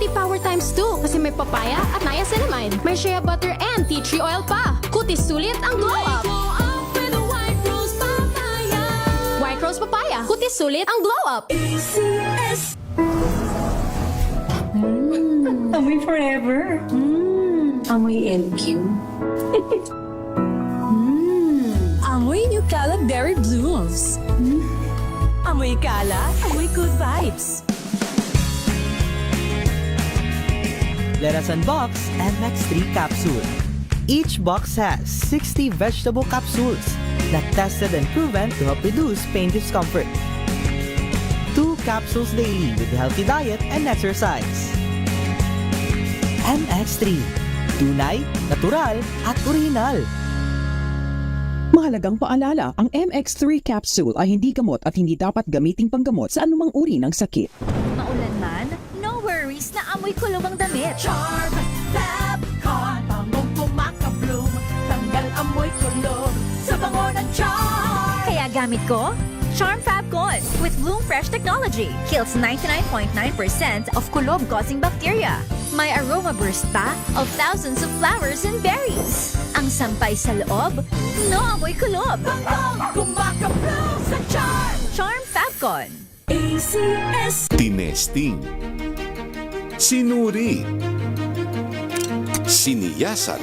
Cutie Power times 2 kasi may papaya at niacinamide. May shea butter and tea tree oil pa. Cutie sulit ang glow up. White Rose Papaya. Cutie sulit ang glow up. ACS. Amoy forever. Amoy LQ. Amoy New Cala Berry Blooms. Amoy Cala, amoy good vibes. Let us unbox MX3 capsule. Each box has 60 vegetable capsules that tested and proven to help reduce pain discomfort. 2 capsules daily with a healthy diet and exercise. MX3. Tunay, natural, at original. Mahalagang paalala, ang MX3 capsule ay hindi gamot at hindi dapat gamiting panggamot sa anumang uri ng sakit. Maulan man, no worries na amoy kulob ang damit. Charm Fab Con, bangong pumakabloom, tanggal amoy kulob sa bango ng charm. Kaya gamit ko, Charm Fabcon with Bloom Fresh technology. Kills 99.9% of kulob-causing bacteria. May aroma burst pa of thousands of flowers and berries. Ang sampay sa loob, no amoy kulob. Bangong pumakabloom sa charm. Charm Fabcon. ACS. Tinesting, sinuri, siniyasan.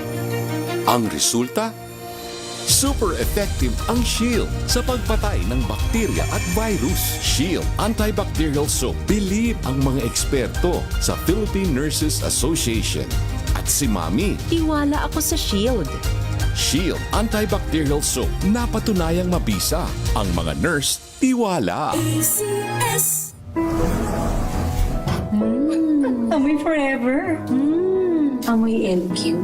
Ang resulta, super effective ang Shield sa pagpatay ng bakterya at virus. Shield Antibacterial Soap. Believe ang mga eksperto sa Philippine Nurses Association. At si Mami, Tiwala ako sa Shield. Shield Antibacterial Soap. Napatunayang mabisa. Ang mga nurse, tiwala. ACS. Amoy forever. Amoy LQ.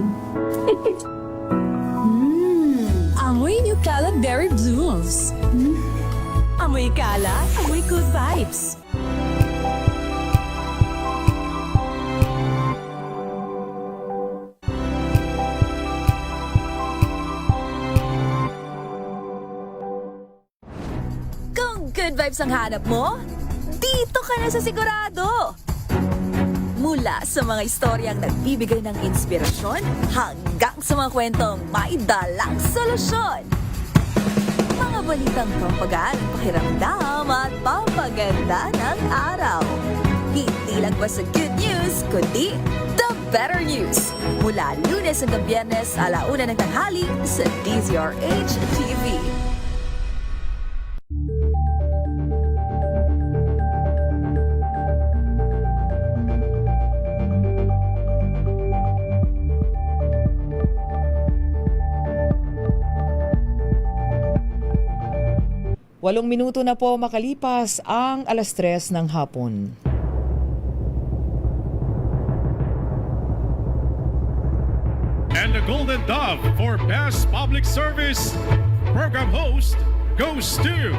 Amoy New Cala Berry Blooms. Amoy Cala, amoy good vibes. Kung good vibes ang hanap mo, dito ka na sa sigurado. Mula sa mga istoryang nagbibigay ng inspirasyon hanggang sa mga kwentong may dalang solusyon. Mga balitang pampagaan, pakiramdam at pampaganda ng araw. Hindi lang ba sa good news, kundi the better news. Mula Lunes hanggang Biyernes, 1:00 ng tanghali sa DZRH TV. Walong minuto na po makalipas ang 3:00 ng hapon. And the Golden Dove for Best Public Service Program Host goes to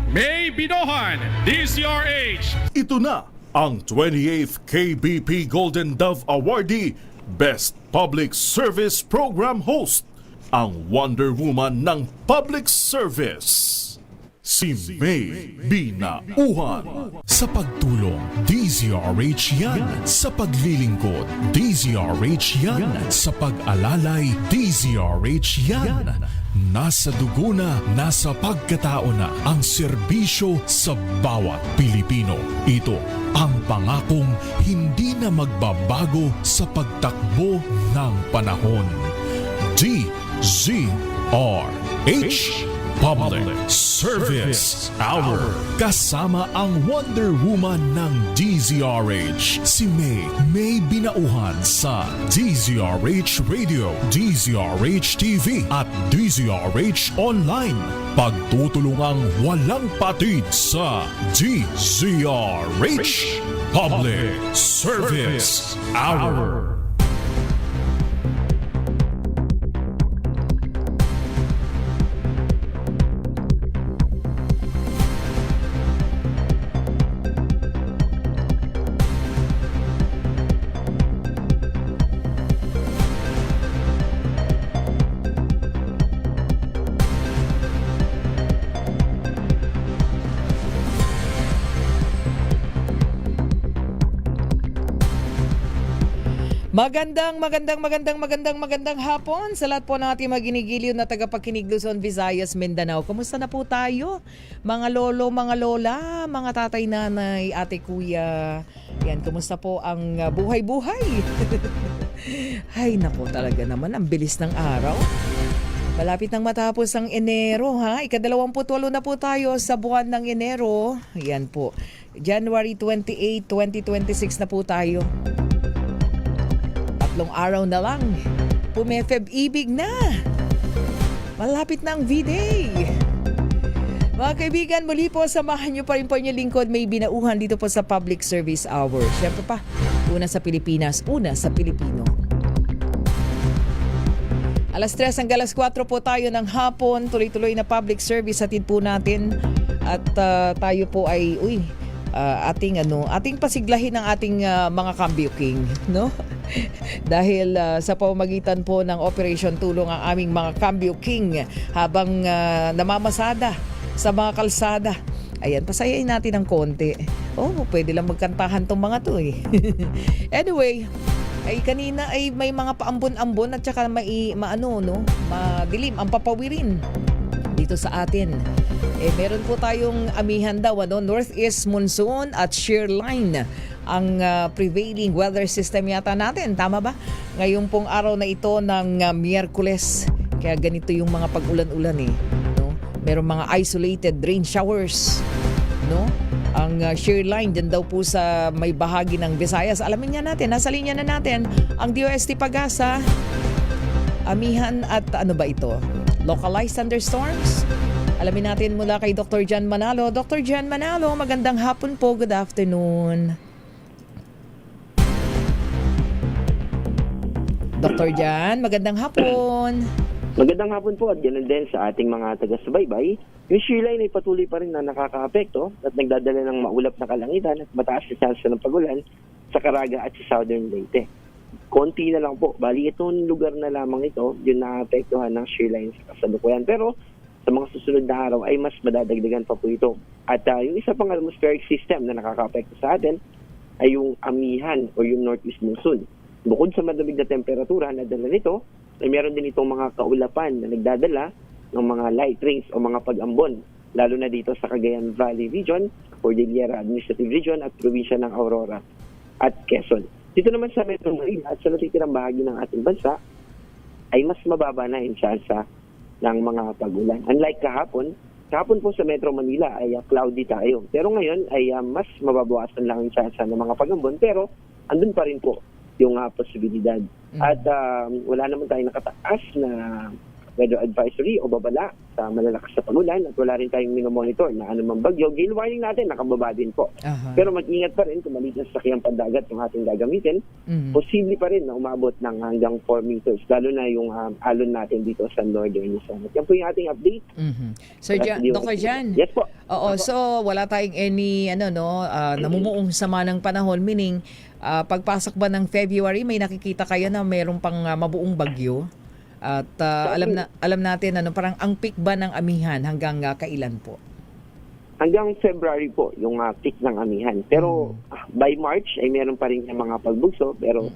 May Binohan, DZRH. Ito na ang 28th KBP Golden Dove Awardee Best Public Service Program Host, ang Wonder Woman ng Public Service, si May Binauhan. Sa pagtulong, DZRH yan. Sa paglilingkod, DZRH yan. Sa pag-alalay, DZRH yan. Nasa dugo na, nasa pagkatao na ang serbisyo sa bawat Pilipino. Ito ang pangakong hindi na magbabago sa pagtakbo ng panahon. DZRH Public Service Hour. Kasama ang Wonder Woman ng DZRH, si May Binauhan sa DZRH Radio, DZRH TV at DZRH Online. Pagtutulungang walang patid sa DZRH Public Service Hour. Magandang hapon sa lahat po ng ating mga ginigiliw na tagapakinig Luzon, Visayas, Mindanao. Kumusta na po tayo? Mga lolo, mga lola, mga tatay, nanay, ate, kuya. Yan, kumusta po ang buhay-buhay? Ay, nako talaga naman, ang bilis ng araw. Malapit nang matapos ang Enero, ha? Ika-28 na po tayo sa buwan ng Enero. Yan po. January 28, 2026 na po tayo. 3 araw na lang. Pumefeb ibig na. Malapit na ang V-Day. Mga kaibigan, muli po, samahan niyo pa rin po niyo lingkod. May binauhan dito po sa Public Service Hour. Siyempre pa, una sa Pilipinas, una sa Pilipino. Alas 3 hanggang alas 4 po tayo ng hapon. Tuloy-tuloy na public service hatid po natin. At tayo po ay ating pasiglahin ang ating mga Cambio King, no? Dahil sa pamamagitan po ng Operation Tulong ang aming mga Cambio King habang namamasada sa mga kalsada. Ayan, pasayain natin ng konti. Pwede lang magkantahan tong mga to eh. Anyway, ay kanina ay may mga paambon-ambon at saka madilim ang papawirin dito sa atin. Meron po tayong amihan daw, northeast monsoon at shear line ang prevailing weather system yata natin. Tama ba? Ngayong pong araw na ito ng Miyerkules. Kaya ganito yung mga pag-ulan-ulan eh. No? Meron mga isolated rain showers. No? Ang shear line dyan daw po sa may bahagi ng Visayas. Alamin niya natin, nasa linya na natin ang DOST Pag-asa. Amihan at ano ba ito? Localized thunderstorms? Alamin natin mula kay Dr. Jan Manalo. Dr. Jan Manalo, magandang hapon po. Good afternoon. Dr. Jan, magandang hapon. Magandang hapon po at ganoon din sa ating mga taga-subaybay. Yung shear line ay patuloy pa rin na nakaka-apekto at nagdadala ng maulap na kalangitan at mataas na chance ng pagulan sa Caraga at sa Southern Leyte. Konti na lang po. Bali, itong lugar na lamang ito, yung naapektuhan ng shear line sa kasalukuyan. Pero sa mga susunod na araw ay mas madadagdagan pa po ito. At yung isa pang atmospheric system na nakaka-apekto sa atin ay yung amihan o yung northeast monsoon. Bukod sa madamig na temperatura na dala nito, ay meron din itong mga kaulapan na nagdadala ng mga light rains o mga pag-ambon, lalo na dito sa Cagayan Valley Region, Cordillera Administrative Region at probinsya ng Aurora at Quezon. Dito naman sa Metro Manila at sa natitirang bahagi ng ating bansa ay mas mababa na yung tsansa ng mga pag-ulan. Unlike kahapon po sa Metro Manila ay cloudy tayo. Pero ngayon ay mas mababawasan lang yung tsansa ng mga pag-ambon, pero andun pa rin po yung posibilidad. At wala naman tayong nakataas na weather advisory o babala sa malalakas na pagulan at wala rin tayong minomonitor na anumang bagyo. Gale warning natin, nakababa din po. Pero mag-ingat pa rin kung maliit na sasakyang pandagat yung ating gagamitin. Posible pa rin na umabot ng hanggang 4 meters, lalo na yung alon natin dito sa Northern Luzon. Yan po yung ating update. Sir Dr. Jan. Yes po. Oo, so wala tayong any namumuong sama ng panahon, meaning pagpasok ba ng February may nakikita kayo na mayroong pang mabuong bagyo? At alam natin parang ang peak ba ng amihan hanggang kailan po? Hanggang February po yung peak ng amihan. Pero by March ay meron pa rin yung mga pagbugso, pero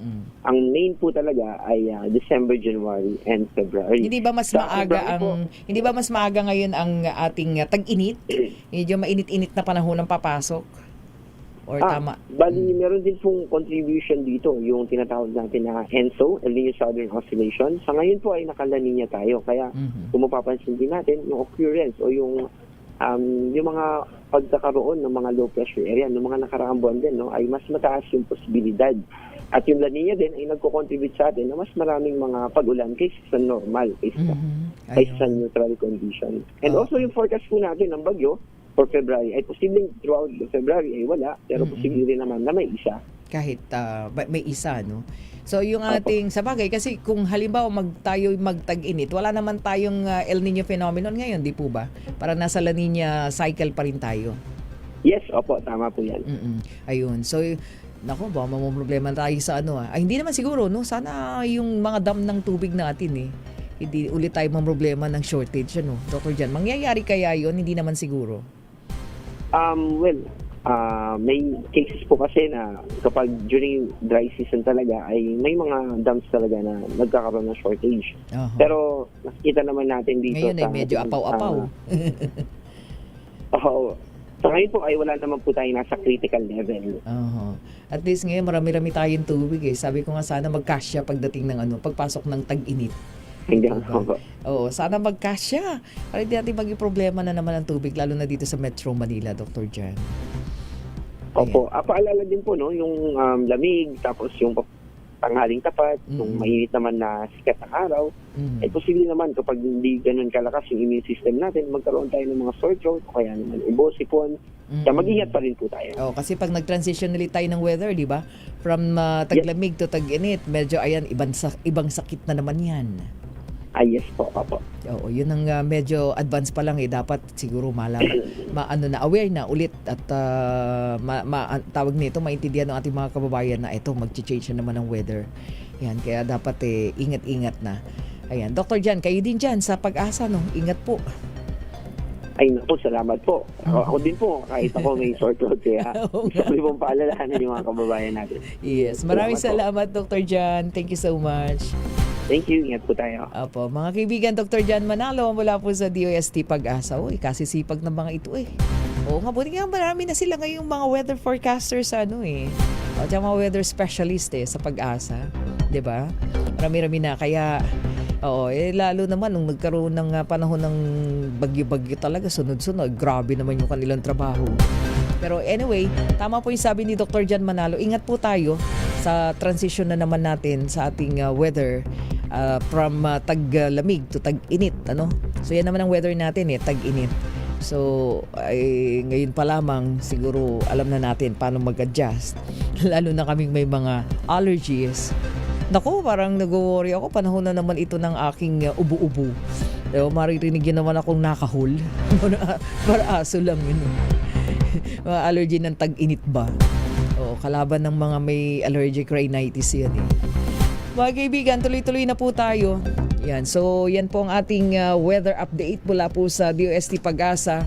ang main po talaga ay December, January and February. Hindi ba mas maaga ngayon ang ating tag-init? Medyo mainit-init na panahon ng papasok? Or tama? Bali, meron din pong contribution dito, yung tinatawag natin na ENSO, El Niño Southern Oscillation. Sa ngayon po ay naka-La Niña tayo. Kaya kung mapapansin din natin, yung occurrence o yung mga pagkakaroon ng mga low pressure area, ng mga nakaraang buwan din, ay mas mataas yung posibilidad. At yung La Niña din ay nagko-contribute sa atin na mas maraming mga pag-ulan kaysa sa normal, kaysa sa neutral condition. And also yung forecast po natin ng bagyo, for February, ay posibleng throughout February ay wala, pero posible rin naman na may isa. Kahit may isa, no? So yung ating, sabagay, kasi kung halimbawa tayo magtag-init, wala naman tayong El Niño phenomenon ngayon, di po ba? Para nasa La Niña cycle pa rin tayo. Yes, opo, tama po yan. Ayun, so naku, baka problema tayo sa Ay, hindi naman siguro, no? Sana yung mga dam ng tubig natin, hindi ulit tayo problema ng shortage, Dr. Jan, mangyayari kaya yun? Hindi naman siguro. Well, may cases po kasi na kapag during dry season talaga ay may mga dams talaga na nagkakaroon ng shortage. Aha. Pero nakikita naman natin dito Ngayon ay medyo apaw-apaw. Sa ngayon po ay wala naman po tayo nasa critical level. At least ngayon marami-rami tayong tubig eh. Sabi ko nga sana magkasya pagdating ng pagpasok ng tag-init. Hanggang Oo, sana magkasya. Para hindi natin maging problema na naman ang tubig, lalo na dito sa Metro Manila, Dr. Jan. Opo. Paalala din po, no, yung lamig, tapos yung tanghaling tapat, yung mainit naman na sikat ng araw, ay posible naman kapag hindi ganun kalakas yung immune system natin, magkaroon tayo ng mga sore throat, o kaya naman ubo, sipon. Kaya mag-ingat pa rin po tayo. Oh, kasi pag nag-transition ulit tayo ng weather, di ba? From taglamig to tag-init, medyo ayan, ibang sakit na naman yan. Yes po, opo. Oo, yun ang medyo advance pa lang eh. Dapat siguro aware na ulit at tawag nito, maintindihan ng ating mga kababayan na ito, mag-change na naman ang weather. Yan, kaya dapat ingat-ingat na. Ayan, Dr. Jan, kayo din dyan sa Pag-asa, no? Ingat po. Ay naku, salamat po. Ako din po, kahit ako may sore throat, kaya gusto ko pong paalalahanan yung mga kababayan natin. Yes, maraming salamat Dr. Jan. Thank you so much. Thank you. Ingat po tayo. Opo, mga kaibigan, Dr. Jan Manalo mula po sa DOST Pag-asa. Uy, kasi sipag ng mga ito eh. Oo nga, buti nga marami na sila ngayong mga weather forecasters at mga weather specialist sa Pag-asa. 'Di ba? Marami-rami na. Kaya, lalo naman nung nagkaroon ng panahon ng bagyo-bagyo talaga, sunod-sunod. Grabe naman yung kanilang trabaho. Pero anyway, tama po yung sabi ni Dr. Jan Manalo. Ingat po tayo sa transition na naman natin sa ating weather. From tag-lamig to tag-init, So yan naman ang weather natin tag-init. So ngayon pa lamang siguro alam na natin paano mag-adjust. Lalo na kaming may mga allergies. Naku, parang nag-worry ako, panahon na naman ito ng aking ubo-ubo. Maririnig yun naman akong nakahol. Para aso lang yun. Mga allergy ng tag-init ba? Kalaban ng mga may allergic rhinitis yan Mga kaibigan, tuloy-tuloy na po tayo. Yan. So, yan po ang ating weather update mula po sa DOST Pag-asa.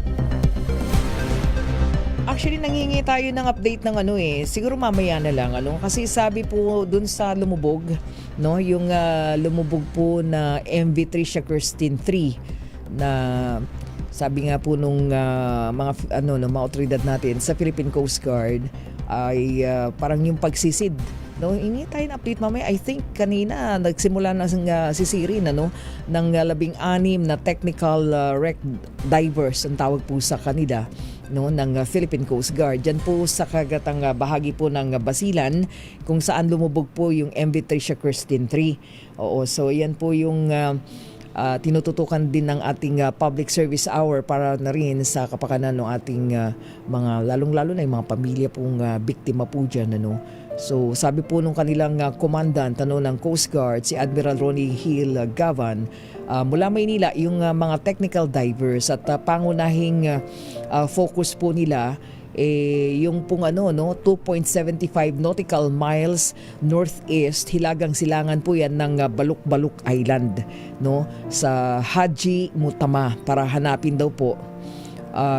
Actually, nangingi tayo ng update ng siguro mamaya na lang, kasi sabi po dun sa lumubog, yung lumubog po na MV Tricia Kirsten 3 na sabi nga po nung mga otoridad natin sa Philippine Coast Guard ay parang yung pagsisid. Hingi tayo ng update mamaya. I think kanina nagsimula na sisirin ng 16 na technical wreck divers ang tawag po sa kanila ng Philippine Coast Guard. Diyan po sa kagatang bahagi po ng Basilan kung saan lumubog po yung MV Tricia Kirsten 3. So yan po yung tinututukan din ng ating public service hour para na rin sa kapakanan ng ating mga lalong-lalo na yung mga pamilya pong biktima po dyan. So sabi po nung kanilang commandant ng Coast Guard, si Admiral Ronnie Hill Gavan, mula Maynila, yung mga technical divers at pangunahing focus po nila yung pong 2.75 nautical miles northeast, hilagang silangan po yan ng Baluk-Baluk Island sa Haji Mutama, para hanapin daw po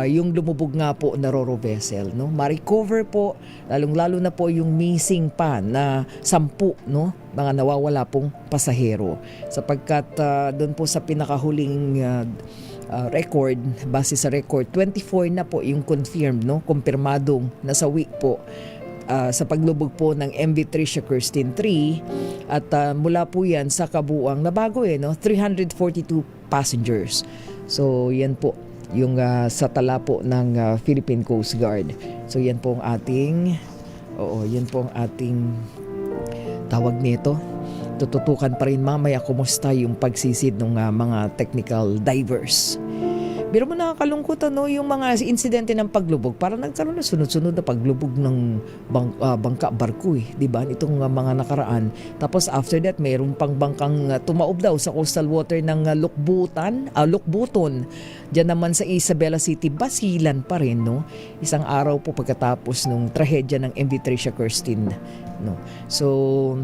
yung lumubog nga po na Roro vessel, ma-recover po lalong-lalo na po yung missing pa na 10 mga nawawala pong pasahero, sapagkat doon po sa pinakahuling record, base sa record, 24 na po yung confirmed, kumpirmadong nasawi po sa paglubog po ng MV Tricia Kirsten 3 at mula po yan sa kabuuang nabago 342 passengers. So yan po yung sa tala po ng Philippine Coast Guard. So yan po ang ating tawag nito. Tututukan pa rin mamaya kumusta yung pagsisid ng mga technical divers. Pero mo nakakalungkot yung mga insidente ng paglubog. Parang nagkaroon na sunod-sunod na paglubog ng bangka, barko diba? Itong mga nakaraan. Tapos after that, mayroon pang bangkang tumaob daw sa coastal water ng Lukbuton. Diyan naman sa Isabela City, Basilan pa rin, Isang araw po pagkatapos nung trahedya ng MV Tricia Kirsten, So,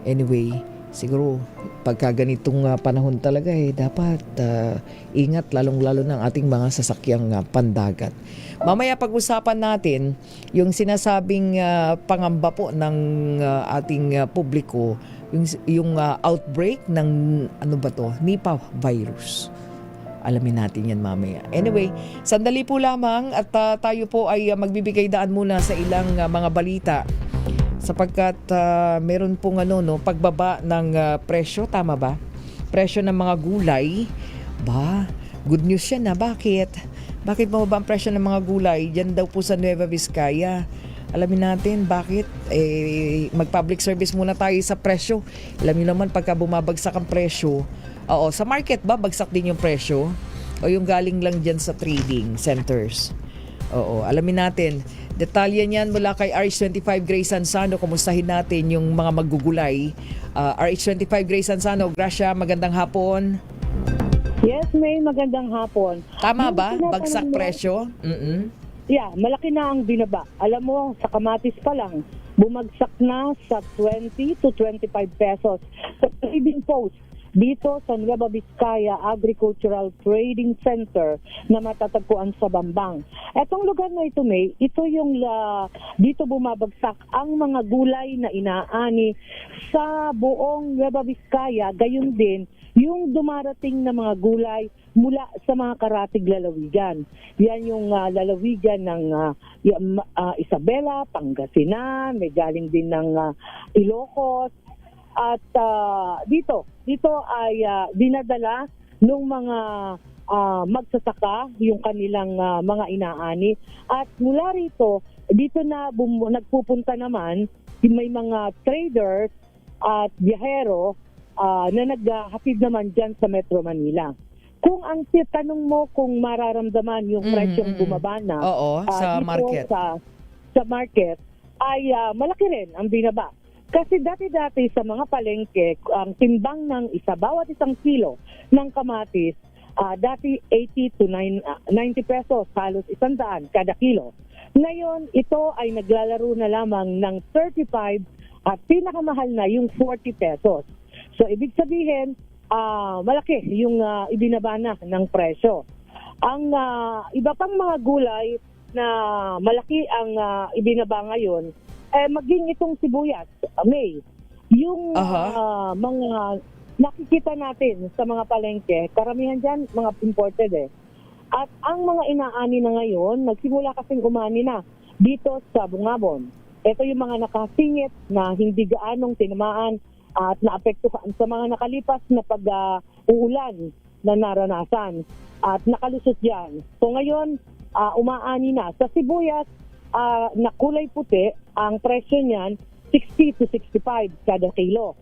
anyway, siguro pagka ganitong panahon talaga dapat ingat lalong-lalo ng ating mga sasakyang pandagat. Mamaya pag-usapan natin yung sinasabing pangamba po ng ating publiko, yung outbreak ng Nipah virus. Alamin natin yan mamaya. Anyway, sandali po lamang at tayo po ay magbibigay daan muna sa ilang mga balita sapagkat meron pong pagbaba ng presyo, tama ba? Presyo ng mga gulay. Good news yan Bakit? Bakit bumaba ang presyo ng mga gulay? Diyan daw po sa Nueva Vizcaya. Alamin natin bakit. Mag-public service muna tayo sa presyo. Alam niyo naman pagka bumabagsak ang presyo, sa market ba bagsak din yung presyo? O yung galing lang dyan sa trading centers? Alamin natin. Detalye niyan mula kay RH25 Grace Sansano. Kumustahin natin yung mga maggugulay. RH25 Grace Sansano, Gracia, magandang hapon. Yes, May, magandang hapon. Tama ba? Bagsak presyo? Yeah, malaki na ang binaba. Alam mo, sa kamatis pa lang, bumagsak na sa 20 to 25 pesos. Sa trading post, dito sa Nueva Vizcaya Agricultural Trading Center na matatagpuan sa Bambang. Etong lugar na ito, May, ito yung dito bumabagsak ang mga gulay na inaani sa buong Nueva Vizcaya. Gayon din yung dumarating na mga gulay mula sa mga karatig lalawigan. Yan yung lalawigan ng Isabela, Pangasinan, may galing din ng Ilocos. At dito ay dinadala ng mga magsasaka yung kanilang mga inaani. At mula rito, dito na nagpupunta naman may mga traders at biyahero na naghahatid naman dyan sa Metro Manila. Kung ang tanong mo kung mararamdaman yung presyong bumaba na sa market. Sa market ay malaki rin ang binaba. Kasi dati-dati sa mga palengke, ang timbang ng bawat isang kilo ng kamatis, dati 80 to 90 pesos, halos 100 kada kilo. Ngayon, ito ay naglalaro na lamang ng 35 at pinakamahal na yung 40 pesos. So, ibig sabihin, malaki yung ibinaba na ng presyo. Ang iba pang mga gulay na malaki ang ibinaba ngayon, maging itong sibuyas, May, yung mga nakikita natin sa mga palengke, karamihan dyan mga imported At ang mga inaani na ngayon, nagsimula kasing umani na dito sa Bungabon. Ito yung mga nakasingit na hindi gaanong tinamaan at naapektuhan sa mga nakalipas na pag-uulan na naranasan at nakalusot dyan. So ngayon, umaani na. Sa sibuyas, na kulay puti, ang presyo niyan 60 to 65 kada kilo.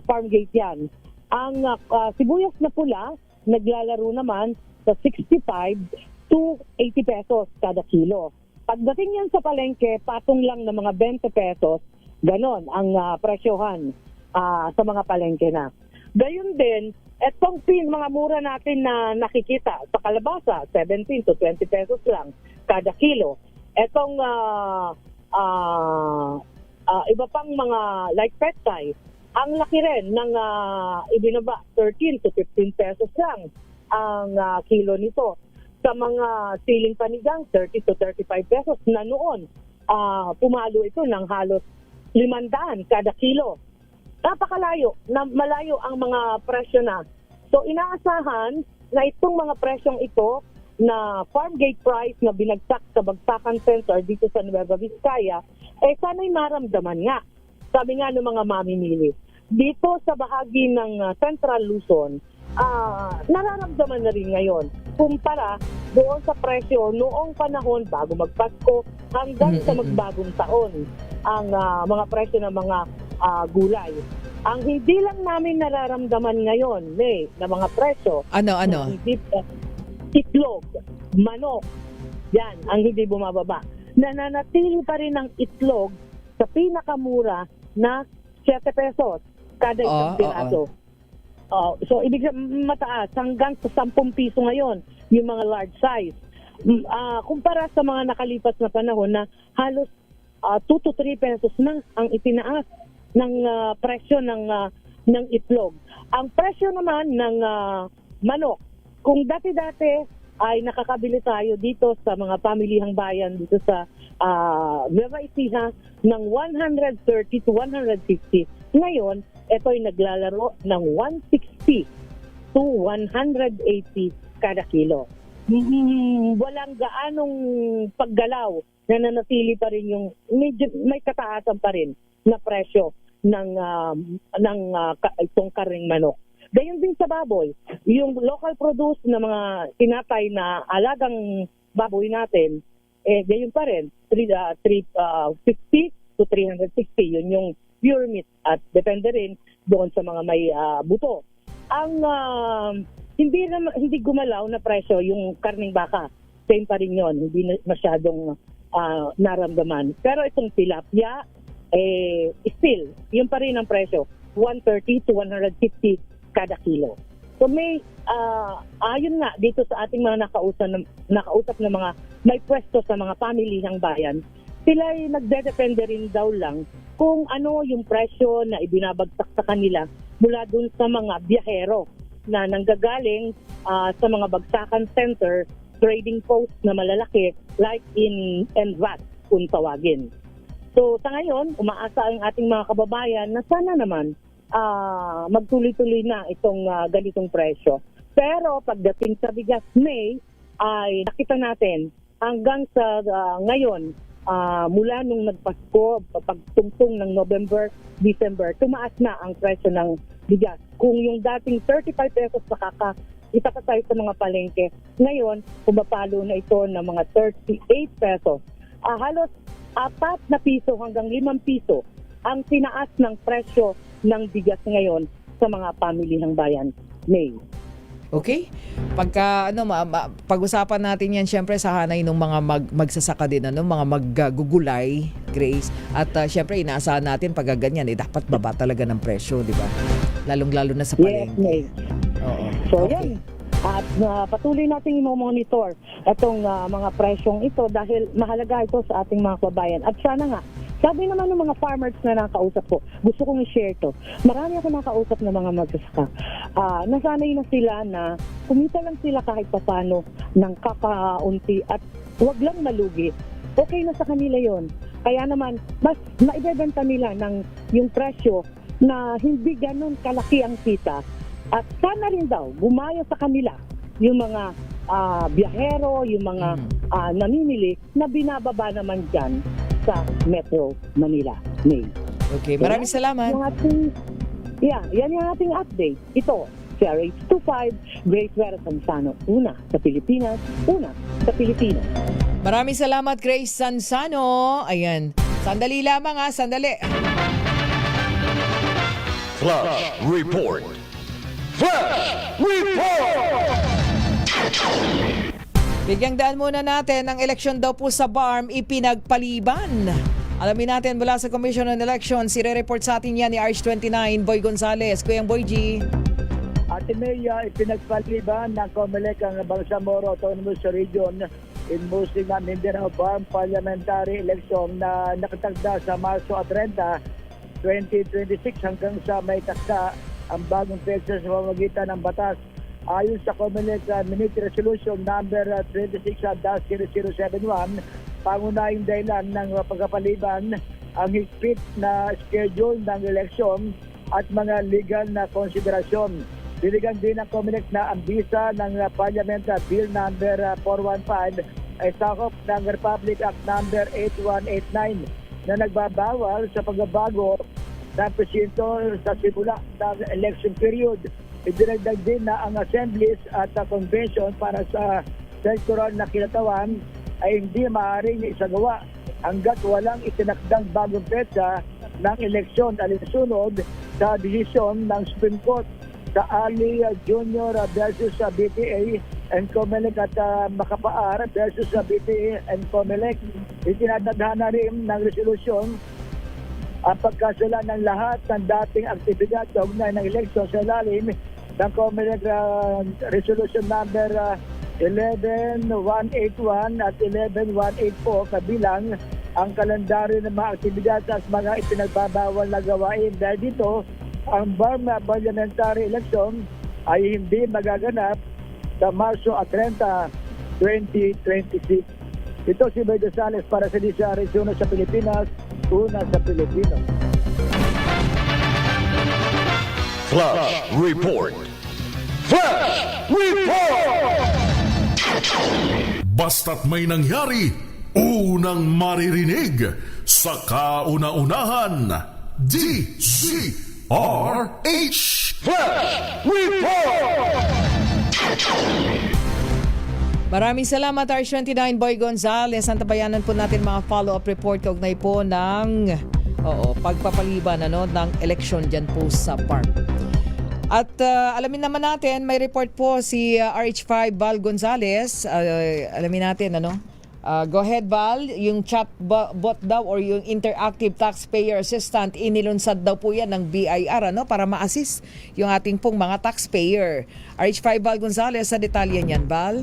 Farm gate yan. Ang sibuyas na pula, naglalaro naman sa 65 to 80 pesos kada kilo. Pagdating yan sa palengke, patong lang ng mga 20 pesos, ganon ang presyohan sa mga palengke na. Gayon din, etong mga mura natin na nakikita sa kalabasa, 17 to 20 pesos lang kada kilo. Etong iba pang mga like petchay, ang laki rin ng ibinaba, 13 to 15 pesos lang ang kilo nito. Sa mga siling panigang, 30 to 35 pesos na noon. Pumalo ito ng halos 500 kada kilo. Napakalayo, malayo ang mga presyo na. So inaasahan na itong mga presyong ito na farm gate price na binagsak sa Bagsakan Center dito sa Nueva Vizcaya, sana'y maramdaman nga. Sabi nga ng mga mamimili. Dito sa bahagi ng Central Luzon, nararamdaman na rin ngayon. Kumpara doon sa presyo noong panahon bago magpasko hanggang sa magbagong taon ang mga presyo ng mga gulay. Ang hindi lang namin nararamdaman ngayon, na mga presyo. Ano? Itlog, manok, yan, ang hindi bumababa. Nananatili pa rin ang itlog sa pinakamura na 7 pesos kada isang piraso. So, ibig sabihin, mataas, hanggang sa 10 piso ngayon, yung mga large size. Kumpara sa mga nakalipas na panahon na halos 2 to 3 pesos na ang itinaas ng presyo ng ng itlog. Ang presyo naman ng manok, kung dati-dati ay nakakabili tayo dito sa mga pamilihang bayan dito sa Nueva Ecija ng 130 to 150. Ngayon, ito ay naglalaro ng 160 to 180 kada kilo. Walang gaanong paggalaw, nananatili pa rin yung medyo, may kataasan pa rin na presyo ng itong karning manok. Gayon din sa baboy, yung local produce na mga tinatay na alagang baboy natin, gayon pa rin, 350 to 360, yun yung pure meat at depende rin doon sa mga may buto. Ang hindi gumalaw na presyo yung karning baka, same pa rin yun, hindi masyadong naramdaman. Pero itong tilapia, still, yun pa rin ang presyo, 130 to 150 kada kilo. So may ayon nga dito sa ating mga nakausap na mga may pwesto sa mga pamilihang bayan, sila ay nagdedepende rin daw lang kung ano yung presyo na ibinabagsak sa kanila mula dun sa mga biyahero na nanggagaling sa mga bagsakan center, trading post na malalaki like in NVAT kung tawagin. So sa ngayon, umaasa ang ating mga kababayan na sana naman magtuloy-tuloy na itong ganitong presyo. Pero pagdating sa bigas May, ay nakita natin hanggang sa ngayon, mula nung nagpasko, pagtungtong ng November, December, tumaas na ang presyo ng bigas. Kung yung dating 35 pesos itatatay sa mga palengke, ngayon, pumapalo na ito ng mga 38 pesos. Halos 4 na piso hanggang 5 piso ang tinaas ng presyo ng bigas ngayon sa mga pamilihang bayan. May. Okay? Pagka pag-usapan natin yan syempre sa hanay ng mga magsasaka din, mga maggugulay, Grace. At syempre inaasahan natin pag ganyan dapat baba talaga ng presyo, di ba? Lalong-lalo na sa palengke. Yes, May. Oo. So Okay. yan. At patuloy nating i-monitor itong mga presyong ito dahil mahalaga ito sa ating mga kabayan. At sana nga, sabi naman ng mga farmers na nakausap ko, gusto kong i-share to. Marami ako nakausap na mga magsasaka. Nasanay na sila na kumita lang sila kahit papano ng kakaunti at huwag lang malugi. Okay na sa kanila yon. Kaya naman, mas maibebenta nila ng yung presyo na hindi ganun kalaki ang kita. At sana rin daw, gumaya sa kanila yung mga biyahero, yung mga namimili na binababa naman dyan sa Metro Manila. May. Okay, maraming salamat. Yan yung ating update. Ito, si RH25, Grace Vera Sansano. Una sa Pilipinas, una sa Pilipinas. Maraming salamat, Grace Sansano. Ayan. Sandali lamang sandali. Flash Report. Flash Report! Bigyang daan muna natin, ang eleksyon daw po sa BARM ipinagpaliban. Alamin natin mula sa Commission on Elections, report sa atin yan ni RH29, Boy Gonzales. Kuyang Boy G. Ate May, ipinagpaliban ng COMELEC ang Bangsamoro Autonomous Region in Muslim na Mindanao BARM Parliamentary Election na nakatagda sa Marso 30, 2026 hanggang sa may takda ang bagong petsa sa pamamagitan ng batas. Ayon sa COMELEC Minute Resolution number 26-0071, pangunahing dahilan ng pagkapaliban ang higpit na schedule ng eleksyon at mga legal na konsiderasyon. Diligan din ng COMELEC na ang bisa ng Parliament Bill number 415 ay sakop ng Republic Act number 8189 na nagbabawal sa pagbabago ng presinto sa simula ng election period. Idinagdag din na ang assemblies at convention para sa electoral na kinatawan ay hindi maaaring isagawa hanggat walang itinakdang bagong petsa ng eleksyon alinsunod sa desisyon ng Supreme Court sa Ali Junior versus BTA and COMELEC at Makapaar versus BTA and COMELEC. Itinatadhana rin ng resolusyon ang pagkasala ng lahat ng dating aktibidad sa ugnay ng eleksyon sa ilalim ng COMELEC Resolution number 11181 at 11184 kabilang ang kalendaryo ng mga aktibidad at mga ipinagbabawal na gawain. Dahil dito, ang Burma parliamentary election ay hindi magaganap sa Marso 30, 2026. Ito si Bedo Sales para sa DZRH, una sa Pilipinas, una sa Pilipino. Flash Report. Flash Report! Basta't may nangyari, unang maririnig sa kauna-unahan. DZRH Flash Report! Maraming salamat R29 Boy Gonzales. Antabayanan po natin mga follow-up report kaugnay po ng pagpapaliban ng eleksyon dyan po sa park. At alamin naman natin, may report po si RH5 Val Gonzales. Alamin natin, go ahead, Val. Yung chatbot daw or yung Interactive Taxpayer Assistant, inilunsad daw po yan ng BIR para ma-assist yung ating pong mga taxpayer. RH5 Val Gonzales, sa detalye niyan, Val.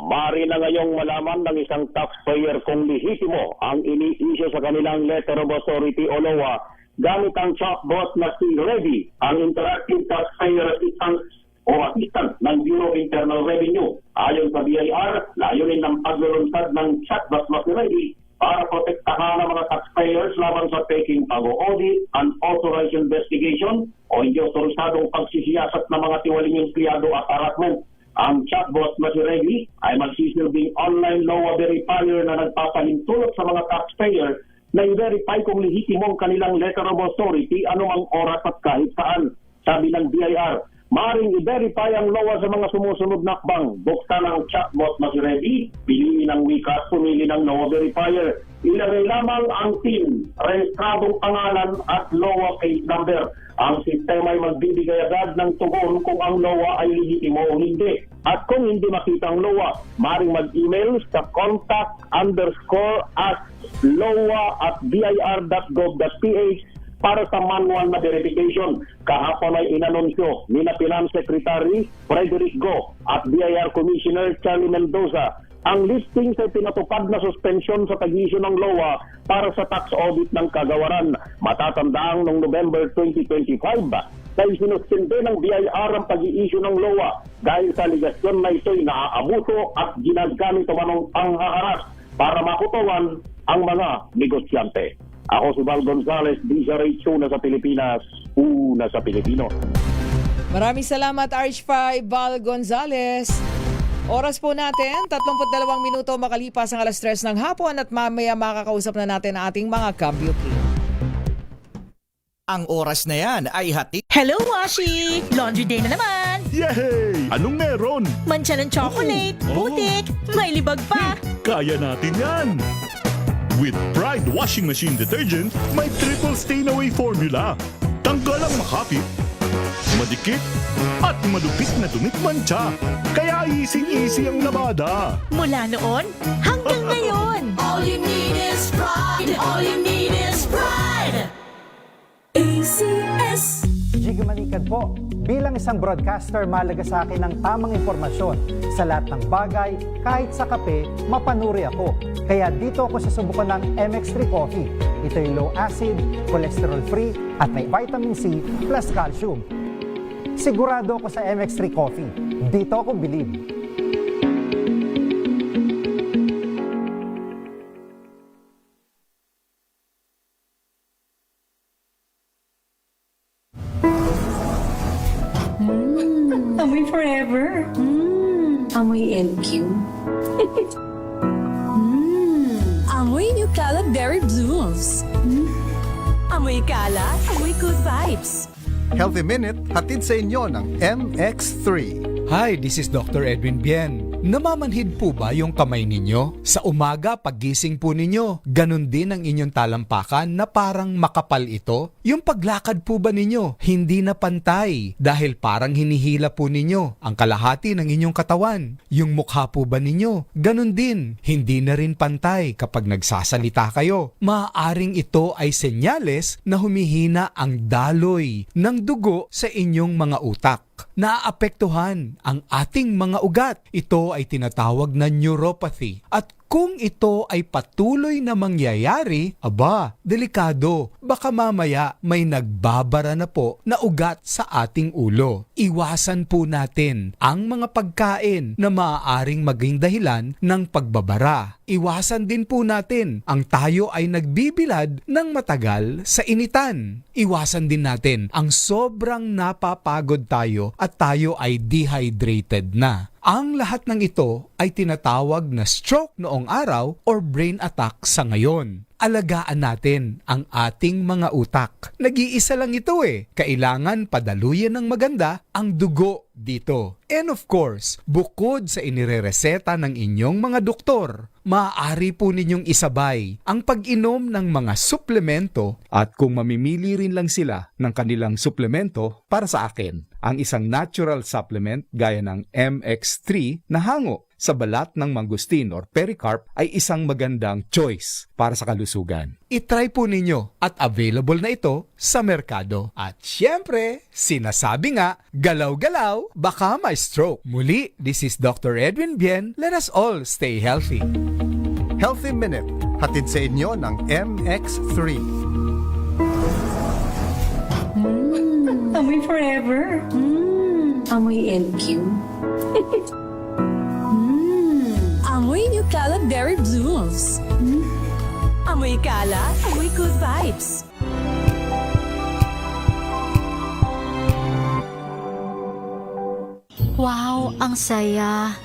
Mari na ngayong malaman ng isang taxpayer kung lehitimo ang ini-issue sa kanilang letter of authority o LOA gamit ang chatbot na si Ready, ang Interactive Taxpayer Assistant o Assistant ng Bureau of Internal Revenue. Ayon sa BIR, layunin ng paglulunsad ng chatbot na si Ready para protektahan ang mga taxpayers laban sa peking pag-audit, unauthorized investigation o hindi otorisadong pagsisiyasat ng mga tiwaling empleyado at harassment. Ang chatbot na si Reggie ay magsisilbing online law verifier na nagpapahintulot sa mga taxpayer na i-verify kung lehitimong kanilang letter of authority anumang oras at kahit saan. Sabi ng BIR, maaaring i-verify ang law sa mga sumusunod na akbang. Buksan ang chatbot na si Reggie, piliin ang wika at pumili ng law verifier. Ilagay lamang ang PIN, rehistradong pangalan at LOA case number. Ang sistema ay magbibigay agad ng tugon kung ang LOA ay lehitimo o hindi. At kung hindi makita ang LOA, maaaring mag-email sa contact_loa@bir.gov.ph para sa manual na verification. Kahapon ay inanunsyo ni na Finance Secretary Frederick Go at BIR Commissioner Charlie Mendoza ang listing sa pinatupad na suspensyon sa pag-issue ng LOA para sa tax audit ng kagawaran. Matatandaan noong November 2025 na isinuspende ng BIR ang pag-i-issue ng LOA dahil sa aligasyon na ito'y naaabuso at ginagamit umanong panghaharas para makutawan ang mga negosyante. Ako si Val Gonzales, DZRH, una sa Pilipinas, una sa Pilipino. Maraming salamat RH5 Val Gonzales. Oras po natin, 32 minuto makalipas ang 3:00 ng hapon at mamaya makakausap na natin ang ating mga kabyuki. Ang oras na yan ay hati. Hello, Washi! Laundry day na naman! Yay! Anong meron? Mancha ng chocolate, putik, may libag pa! Kaya natin yan! With Pride Washing Machine Detergent, may triple stain-away formula. Tanggal ang makapit, madikit, at malupit na dumit mancha. Kaya easy-easy ang labada. Mula noon hanggang ngayon! All you need is pride! All you need is pride! ACS! Jiggy Manikad po. Bilang isang broadcaster, mahalaga sa akin ang tamang impormasyon sa lahat ng bagay, kahit sa kape, mapanuri ako. Kaya dito ako susubukan ng MX3 Coffee. Ito'y low acid, cholesterol free, at may vitamin C plus calcium. Sigurado ako sa MX3 Coffee. Dito ako bilib. Amoy forever. Amoy LQ. Amoy New Kalat Berry Blooms. Amoy kalat, amoy good vibes. Healthy Minute, hatid sa inyo ng MX3. Hi, this is Dr. Edwin Bien. Namamanhid po ba yung kamay ninyo? Sa umaga, paggising po ninyo, ganun din ang inyong talampakan na parang makapal ito? Yung paglakad po ba ninyo, hindi na pantay dahil parang hinihila po ninyo ang kalahati ng inyong katawan? Yung mukha po ba ninyo, ganun din, hindi na rin pantay kapag nagsasalita kayo? Maaaring ito ay senyales na humihina ang daloy ng dugo sa inyong mga utak. Naaapektuhan ang ating mga ugat. Ito ay tinatawag na neuropathy. At Kung ito ay patuloy na mangyayari, aba, delikado. Baka mamaya may nagbabara na po na ugat sa ating ulo. Iwasan po natin ang mga pagkain na maaaring maging dahilan ng pagbabara. Iwasan din po natin ang tayo ay nagbibilad ng matagal sa initan. Iwasan din natin ang sobrang napapagod tayo at tayo ay dehydrated na. Ang lahat ng ito ay tinatawag na stroke noong araw or brain attack sa ngayon. Alagaan natin ang ating mga utak. Nag-iisa lang ito eh. Kailangan padaluyan ng maganda ang dugo dito. And of course, bukod sa inirereseta ng inyong mga doktor, maaari po ninyong isabay ang pag-inom ng mga suplemento at kung mamimili rin lang sila ng kanilang suplemento para sa akin, ang isang natural supplement gaya ng MX3 na hango sa balat ng mangustin or pericarp ay isang magandang choice para sa kalusugan. I-try po ninyo at available na ito sa merkado. At syempre, sinasabi nga, galaw-galaw, baka may stroke. Muli, this is Dr. Edwin Bien. Let us all stay healthy. Healthy Minute, hatid sa inyo ng MX3. Amoy forever. Amoy LQ. Amoy New Caleb Berry Blooms. Amoy kala, amoy good vibes. Wow, ang saya.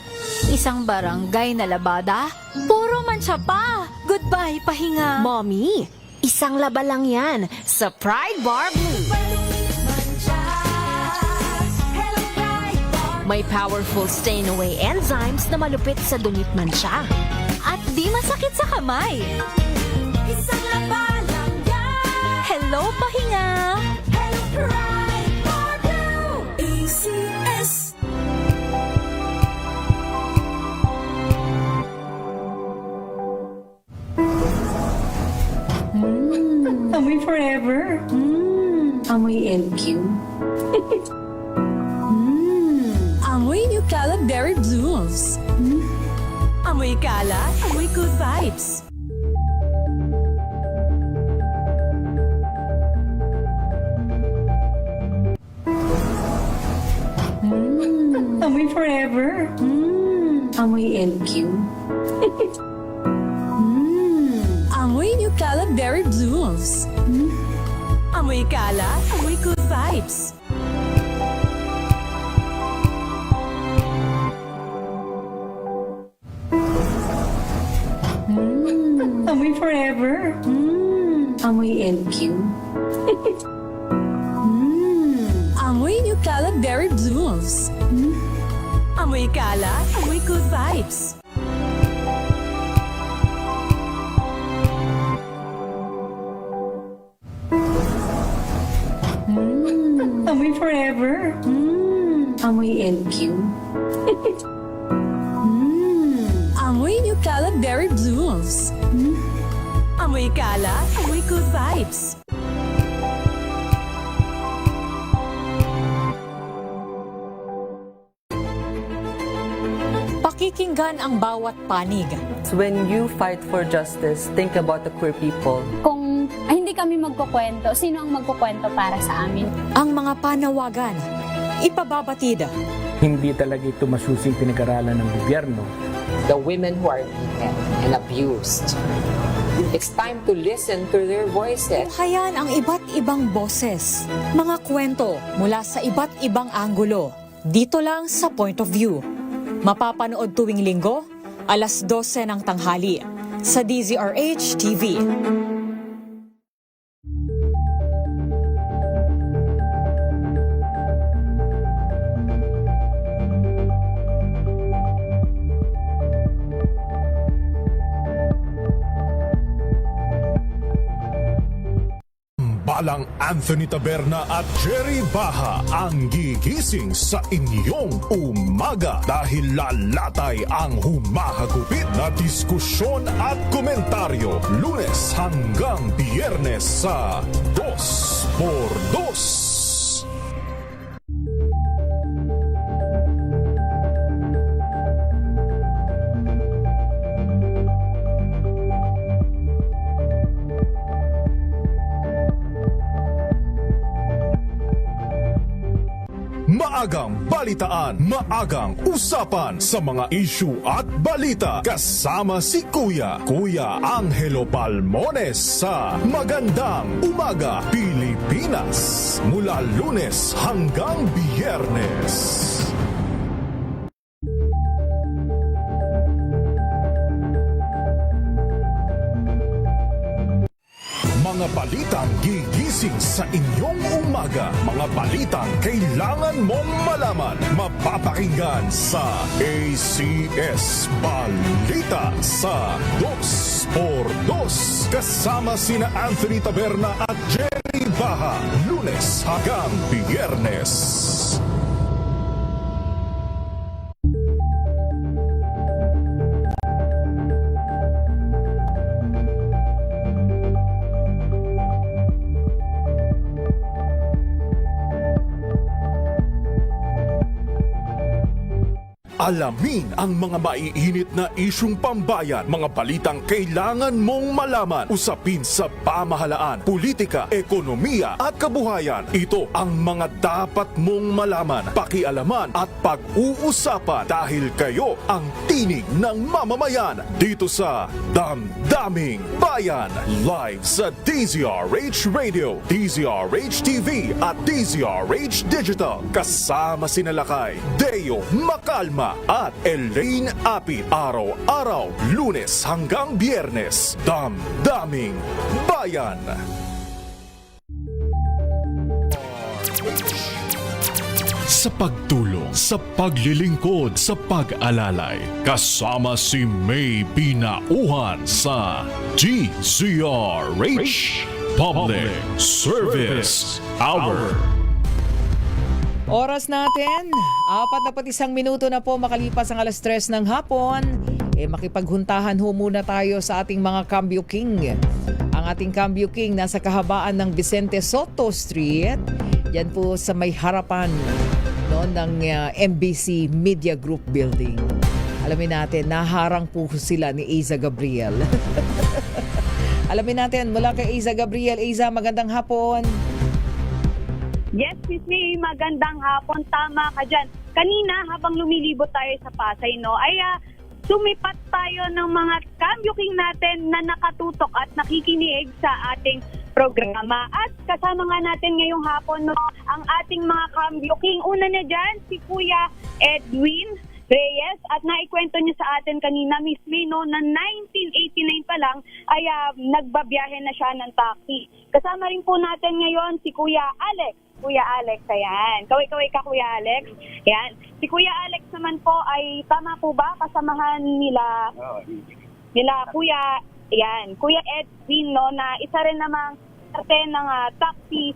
Isang barangay na labada, puro mancha pa. Goodbye, pahinga. Mommy, isang laba lang yan sa Pride Bar Blue. May powerful stain-away enzymes na malupit sa dunit mancha. At di masakit sa kamay. Isang laba lang yan. Hello, pahinga. Hello, Pride Bar Blue. ACS. Amoy forever. Amoy LQ. Amoy New Caleb Berry Blooms. Amoy kala, amoy good vibes. Amoy forever. Amoy LQ. Amoy New Caleb Berry Blooms. Amoy kala, amoy good vibes. Amoy forever. Amoy LQ. Amoy New Caleb Berry Blooms. Amoy kala, amoy good vibes. Amoy forever. Amoy LQ. Amoy New Caleb Berry Blooms. Amoy kala, amoy good vibes. Pakikinggan ang bawat panig. When you fight for justice, think about the queer people. Kung hindi kami magkukwento, sino ang magkukwento para sa amin? Ang mga panawagan, ipababatid. Hindi talaga ito masusing pinag-aralan ng gobyerno. The women who are beaten and abused. It's time to listen to their voices. Tunghayan ang iba't ibang boses, mga kwento mula sa iba't ibang anggulo. Dito lang sa Point of View. Mapapanood tuwing linggo, alas 12 ng tanghali sa DZRH TV. Balang Anthony Taberna at Jerry Baha ang gigising sa inyong umaga dahil lalatay ang humahagupit na diskusyon at komentaryo Lunes hanggang Biyernes sa 2x2. Maagang balitaan, maagang usapan sa mga issue at balita. Kasama si Kuya Angelo Palmones sa Magandang Umaga Pilipinas. Mula Lunes hanggang Biyernes. Mga balitang gigising sa inyong umaga. Mga balitang kailangan mong malaman. Mapapakinggan sa ACS Balita sa 2x2. Kasama sina Anthony Taberna at Jerry Baha. Lunes hanggang Biyernes. Alamin ang mga maiinit na isyung pambayan, mga balitang kailangan mong malaman, usapin sa pamahalaan, politika, ekonomiya at kabuhayan. Ito ang mga dapat mong malaman, pakialaman at pag-uusapan dahil kayo ang tinig ng mamamayan dito sa Damdaming Bayan. Live sa DZRH Radio, DZRH TV at DZRH Digital. Kasama sinalakay Deo Macalma at Elaine Apit. Araw-araw, Lunes hanggang Biyernes. Damdaming Bayan. Sa pagtulong, sa paglilingkod, sa pag-alalay, kasama si May Pinauhan sa DZRH Public Service Hour. Oras natin, 41 minuto na po makalipas ang 3:00 ng hapon. Makipaghuntahan ho muna tayo sa ating mga Cambio King. Ang ating Cambio King nasa kahabaan ng Vicente Soto Street. Yan po sa may harapan ng MBC Media Group Building. Alamin natin, naharang po sila ni Aiza Gabriel. Alamin natin mula kay Aiza Gabriel. Aiza, magandang hapon. Yes, Miss May, magandang hapon. Tama ka dyan. Kanina, habang lumilibot tayo sa Pasay, ay sumipat tayo ng mga Cambio King natin na nakatutok at nakikinig sa ating programa. At kasama nga natin ngayong hapon ang ating mga Cambio King. Una na dyan, si Kuya Edwin Reyes, at naikwento niya sa atin kanina, Miss May, na 1989 pa lang ay nagbabiyahe na siya ng taxi. Kasama rin po natin ngayon si Kuya Alex. Kuya Alex, ayan. Kaway-kaway ka, Kuya Alex. Ayan. Si Kuya Alex naman po ay, tama po ba, kasamahan nila Kuya, ayan, Kuya Edwin, na isa rin namang parte ng taxi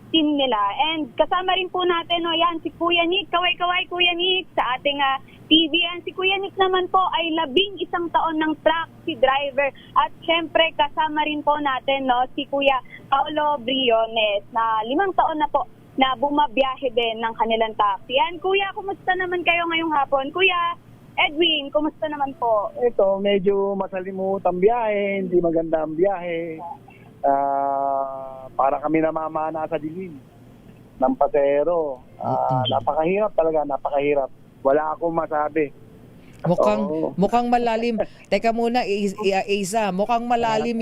team nila. And kasama rin po natin, ayan, si Kuya Nick. Kaway-kaway, Kuya Nick, sa ating TV. And si Kuya Nick naman po ay 11 taon ng taxi driver. At syempre, kasama rin po natin, si Kuya Paolo Briones, na 5 taon na po na bumabiyahe din ng kanilang taxi. Yan, Kuya, kumusta naman kayo ngayong hapon? Kuya Edwin, kumusta naman po? Ito, medyo masalimuot ang biyahe, hindi maganda ang biyahe. Para kami namamana sa dilim ng pasahero. Napakahirap talaga, napakahirap. Wala akong masabi. Mukhang malalim. Teka muna, Aiza, mukhang malalim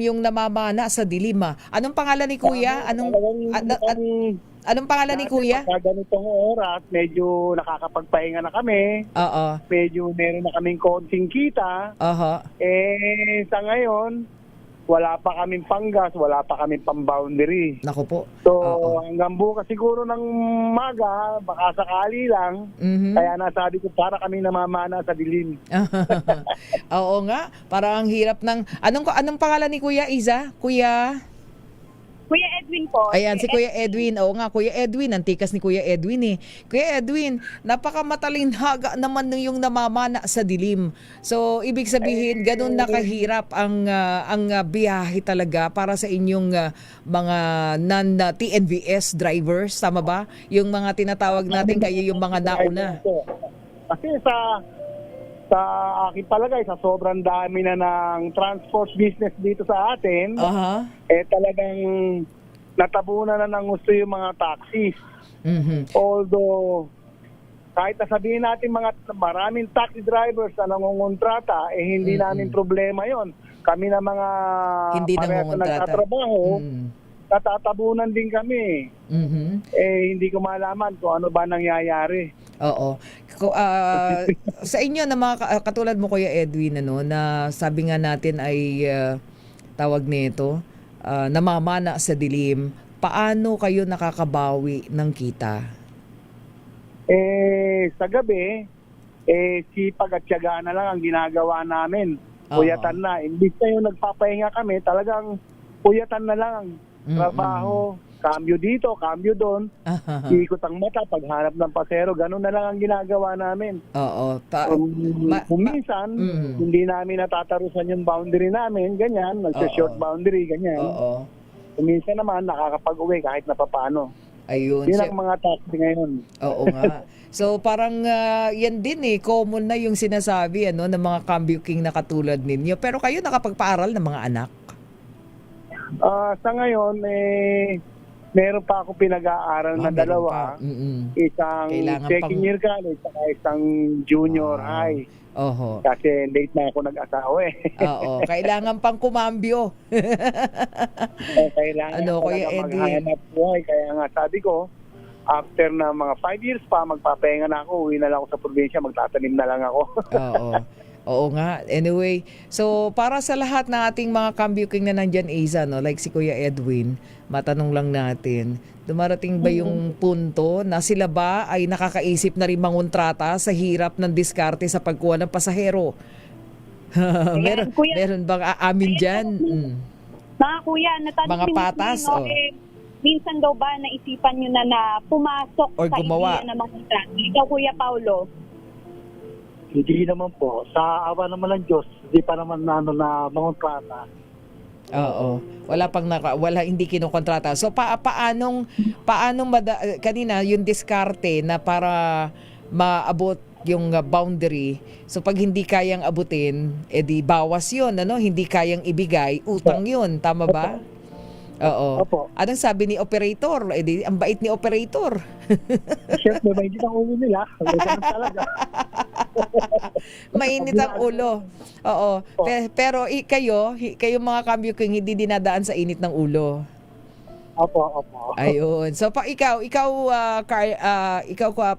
yung namamana sa dilim. Anong pangalan ni Kuya? Anong pangalan ni Kuya? Sa ganitong oras, medyo nakakapagpahinga na kami. Oo. Medyo meron na kaming konting kita. Sa ngayon, wala pa kaming panggas, wala pa kaming pang-boundary. Naku po. So, hanggang bukas siguro ng maga, baka sakali lang. Kaya nasabi ko, para kami namamana sa dilim. Oo nga, parang ang hirap ng... Anong pangalan ni Kuya Aiza? Kuya Edwin po. Ayan, si Kuya Edwin. Oo nga, Kuya Edwin. Antikas ni Kuya Edwin eh. Kuya Edwin, napakamatalinhaga naman yung namamana sa dilim. So, ibig sabihin, ganun nakahirap ang biyahe talaga para sa inyong mga non-TNVS drivers. Tama ba? Yung mga tinatawag natin kayo yung mga nauna. Kasi sa aking palagay, sa sobrang dami na ng transport business dito sa atin, talagang natabunan na ng gusto yung mga taxis. Although, kahit nasabihin natin maraming taxi drivers na nangungontrata, hindi namin problema yon. Kami na mga hindi parehas na nagtatrabaho, natatabunan din kami. Hindi ko malaman kung ano ba nangyayari. Oo. Sa inyo na mga katulad mo Kuya Edwin, na sabi nga natin ay tawag nito, namamana sa dilim, paano kayo nakakabawi ng kita? Sa gabi, sipag at tiyaga na lang ang ginagawa namin. Puyatan na. Imbis na yung nagpapahinga kami, talagang puyatan na lang. Trabaho, cambio dito, cambio doon, ikot ang mata, paghanap ng pasero, ganun na lang ang ginagawa namin. Oo. Kung minsan, hindi namin natatarusan yung boundary namin, ganyan, nagsa-short boundary, ganyan. Kung minsan naman, nakakapag-uwi kahit na papaano. Ayun. Yun ang mga taxi ngayon. Oo nga. So parang yan din common na yung sinasabi ng mga cambio king na katulad ninyo. Pero kayo nakapagpaaral ng mga anak? Sa ngayon, meron pa ako pinag-aaral na dalawa. Isang second year college at isang junior high. Oho. Kasi late na ako nag-asawa Oo. Kailangan pang kumambyo. Kailangan Kuya Eddie? maghanap buhay. Kaya nga sabi ko, after na mga 5 years pa, magpapahinga na ako, uwi na lang ako sa probinsya, magtatanim na lang ako. Oo. Oo nga. Anyway, so para sa lahat ng ating mga cambio-king na nandyan, Isa, like si Kuya Edwin, matanong lang natin, dumarating ba yung punto na sila ba ay nakakaisip na rin mangontrata sa hirap ng diskarte sa pagkuha ng pasahero? meron bang aamin dyan? Mga kuya, natanong mga patas? Minsan daw ba naisipan nyo na pumasok or sa gumawa ideya ng mga kontrata? Ikaw, Kuya Paulo? Hindi naman po. Sa awa naman ng Diyos, hindi pa naman na mangontrata. Oo. Wala pang hindi kinukontrata. So paanong kanina yung diskarte na para maabot yung boundary. So pag hindi kayang abutin, edi bawas 'yon, hindi kayang ibigay, utang 'yon, tama ba? Oo. Opo. Anong sabi ni operator? Edi ang bait ni operator. Siyempre, mainit ang ulo nila. Talaga. Mainit ang ulo. Oo. Pero kayo mga cambio king, hindi dinadaan sa init ng ulo. Opo. Ayun. So ikaw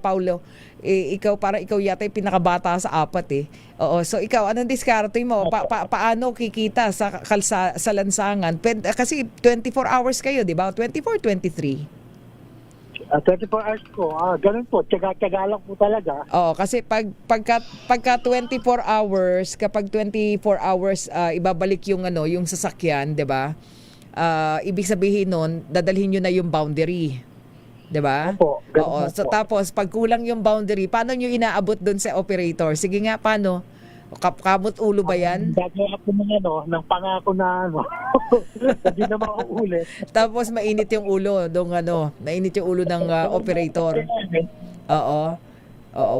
Paulo, ikaw yata yung pinakabata sa apat Oo. So ikaw, anong diskarte mo? Paano kikita sa lansangan? Kasi 24 hours kayo, di ba? 24, 23. 24 hours ko. Ganun po. Tiyaga-tiyaga lang po talaga. Kasi pagka 24 hours, kapag 24 hours ibabalik yung sasakyan, 'di ba? Ibig sabihin nun, dadalhin niyo na yung boundary. 'Di ba? Oo. So tapos pag kulang yung boundary, paano niyo inaabot doon sa operator? Sige nga, paano? Kamot ulo ba yan? Gagawa ko ng pangako na hindi na mauulit. Tapos mainit yung ulo mainit yung ulo ng operator. Oo.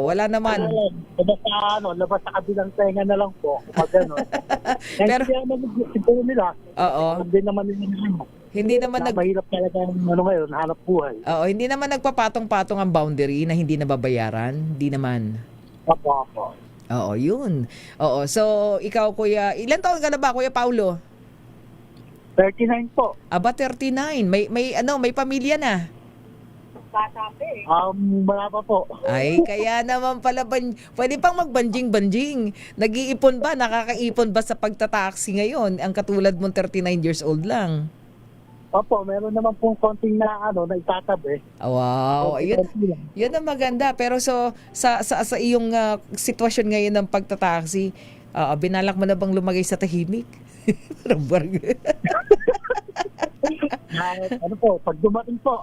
Wala naman. Labas sa kabilang tenga na lang po. Pero nila. Oo. Hindi naman mahirap talaga ngayon, hanap buhay. Oo, hindi naman nagpapatong-patong ang boundary na hindi nababayaran. Hindi naman. Opo. Oo, yun. Oo, so ikaw Kuya, ilan taon ka na ba Kuya Paulo? 39 po. Aba, 39. May pamilya na. Bata wala pa po. Ay, kaya naman pala pwede pang magbanjing-banjing. Nag-iipon ba? Nakakaipon ba sa pagtataksi ngayon? Ang katulad mong 39 years old lang. Opo, meron naman pong konting na itatabi. Wow, yun ang maganda. Pero so sa iyong sitwasyon ngayon ng pagtataksi, binalak mo na bang lumagay sa tahimik? Pag dumating po.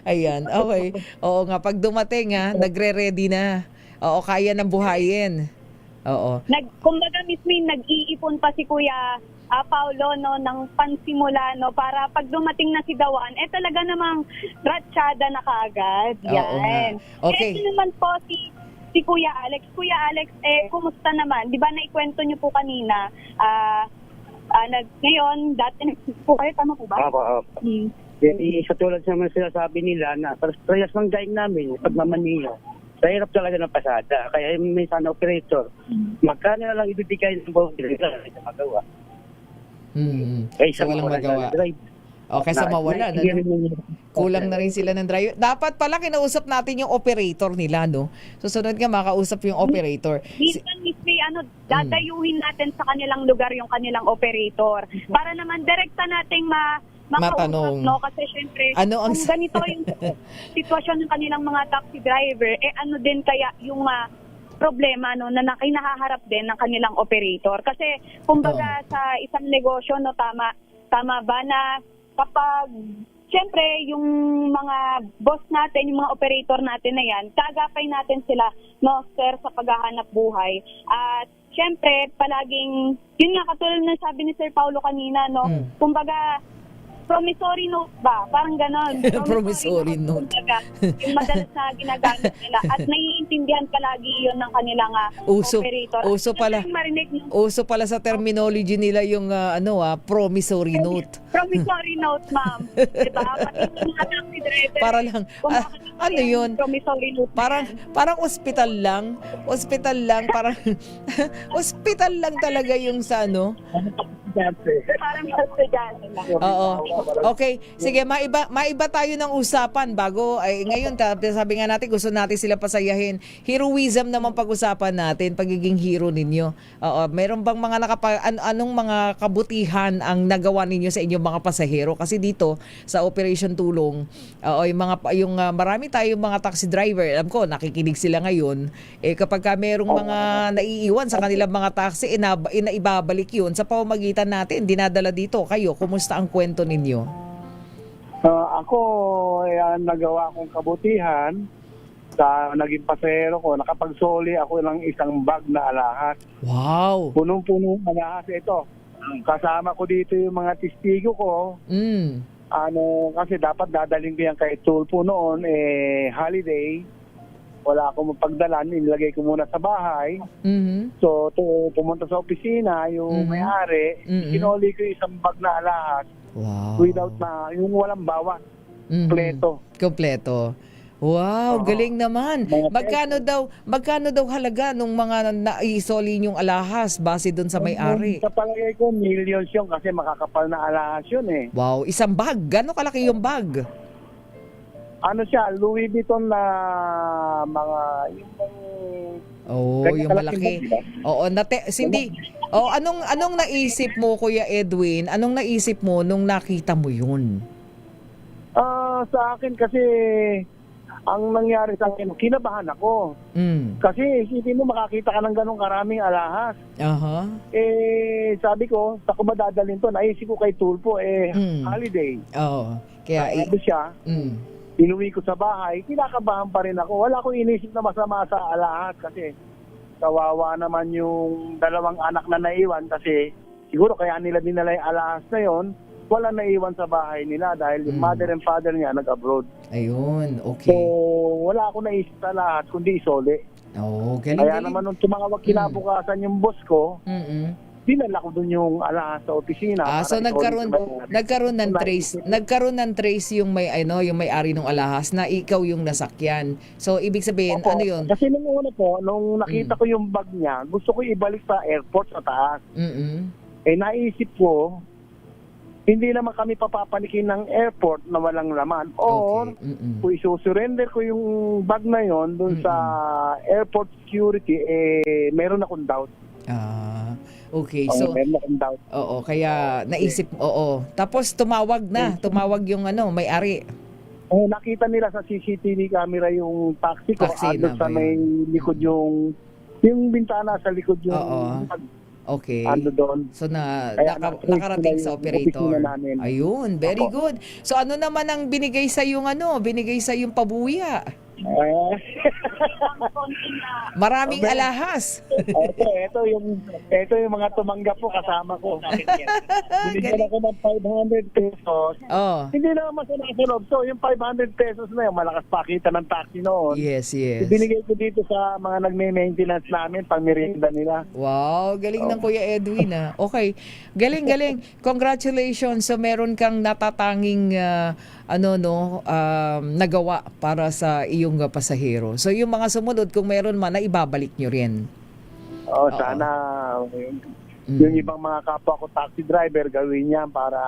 Ayan, okay. Oo nga, pag dumating nagre-ready na. Oo, kaya nang buhayin. Oo. Kumbaga mismo nag-iipon pa si Kuya Paulo ng pansimula para pag dumating na si Dawan, talaga namang ratsyada na kaagad. Yan. Okay. Naman po si Kuya Alex. Kuya Alex, kumusta naman? Di ba naikwento niyo po kanina, Ngayon, dati po kayo, tama po ba? Opo. Sa tulad sa mga sinasabi nila na parehas ng daing namin, pagmamaniho. Sa hirap talaga ng pasada. Kaya may sana operator. Magkano na lang ibibigay ng boundary na magawa. Kaysa walang magawa. O, kaysa mawala. Kulang na rin sila ng driver. Dapat pala kinausap natin yung operator nila, no? Susunod nga makausap yung operator. Minsan, dadayuhin natin sa kanilang lugar yung kanilang operator. Para naman direkta nating matanong. No? Kasi syempre, Ano ang kung ganito yung sitwasyon ng kanilang mga taxi driver, ano din kaya yung problema no, na nahaharap din ng kanilang operator. Kasi kumbaga sa isang negosyo, no, tama ba na kapag syempre yung mga boss natin, yung mga operator natin na yan, kagapay natin sila, no, sir, sa paghahanap buhay. At syempre, palaging, yun nga, katulad na sabi ni Sir Paulo kanina, no, kumbaga, promissory note ba? Parang ganon. Promissory note. Kumbaga, yung madalas na ginagamit nila. At naiintindihan palagi yun ng kanilang operator. Uso pala sa terminology nila yung promissory note. Promissory note, ma'am. Diba? Pati yung mga taxi driver. Para lang, ano yun? Promissory note. Parang ospital lang. Parang ospital lang talaga yung sa ano. Parang estudyante lang. Oo. Okay, sige, maiba tayo ng usapan bago ay ngayon sabi nga natin gusto natin sila pasayahin. Heroism naman pag-usapan natin, pagiging hero ninyo. Oo, meron bang mga anong mga kabutihan ang nagawa ninyo sa inyong mga pasahero? Kasi dito sa Operation Tulong, marami tayong mga taxi driver. Alam ko nakikinig sila ngayon. Kapag merong mga naiiwan sa kanilang mga taxi, inaibabalik 'yun sa pamamagitan natin, dinadala dito. Kayo, kumusta ang kwento ninyo? Ako, nagawa akong kabutihan sa naging pasahero ko. Nakapagsoli ako ng isang bag na alahas. Wow! Punong-punong alahas ito. Kasama ko dito yung mga testigo ko. Kasi dapat dadaling ko yan kay Tulpo noon, holiday. Wala akong mapagdalan, nilagay ko muna sa bahay. So, pumunta sa opisina, yung may-ari, kinoli ko isang bag na alahas. Wow. Without yung walang bawas. Kompleto. Wow, galing naman. Magkano daw halaga nung mga naisoli yung alahas base doon sa may-ari? Sa palagay ko, millions yun kasi makakapal na alahas yun eh. Wow, isang bag. Gano'ng kalaki yung bag? Ano siya, Louis Vuitton na mga yung malaki. Oo, anong naisip mo, Kuya Edwin? Anong naisip mo nung nakita mo yun? Sa akin kasi ang nangyari sa akin, kinabahan ako. Kasi isipin mo makakita ka ng ganong karaming alahas. Sabi ko, sa ko ba dadalhin to? Naisip ko kay Tulpo, holiday. Kaya siya. Inuwi ko sa bahay, kinakabahan pa rin ako. Wala akong inisip na masama sa alahas kasi kawawa naman yung dalawang anak na naiwan kasi siguro kaya nila dinala yung alahas na yon, wala naiwan sa bahay nila dahil yung mother and father niya nag-abroad. Ayun, okay. So, wala akong naisip sa alahas kundi isole. Galing. Kaya naman nung tumawag kinabukasan yung boss ko, dinala ko dun yung alahas sa opisina. So nagkaroon ng trace yung may-ari ng alahas na ikaw yung nasakyan. So ibig sabihin, ano yun? Kasi nung una po, nung nakita ko yung bag niya, gusto ko ibalik sa airport sa taas. Naisip ko, hindi naman kami papapalikin ng airport na walang laman. Or, kung isusurrender ko yung bag na yon dun sa airport security, meron akong doubt. Okay, so kaya naisip, tapos tumawag yung may-ari. Nakita nila sa CCTV camera yung taxi ko, ando sa may likod yung bintana sa likod yung okay. Ando doon. So nakarating sa operator. Ayun, very good. So ano naman ang binigay sa yung pabuya? Maraming alahas. ito yung mga tumanggap po kasama ko. Binigyan ako ng 500 pesos. Oh. Hindi naman masama sa loob. So, yung 500 pesos na yun, malakas pakita ng taxi noon. Yes. Binigay ko dito sa mga nagme-maintenance namin, pang merienda nila. Wow, galing ng Kuya Edwin ah. Okay, galing. Congratulations. So meron kang natatanging nagawa para sa iyong pasahero. So yung mga sumunod, kung meron man, na ibabalik nyo rin. Sana yung ibang mga kapwa ko taxi driver gawin yan para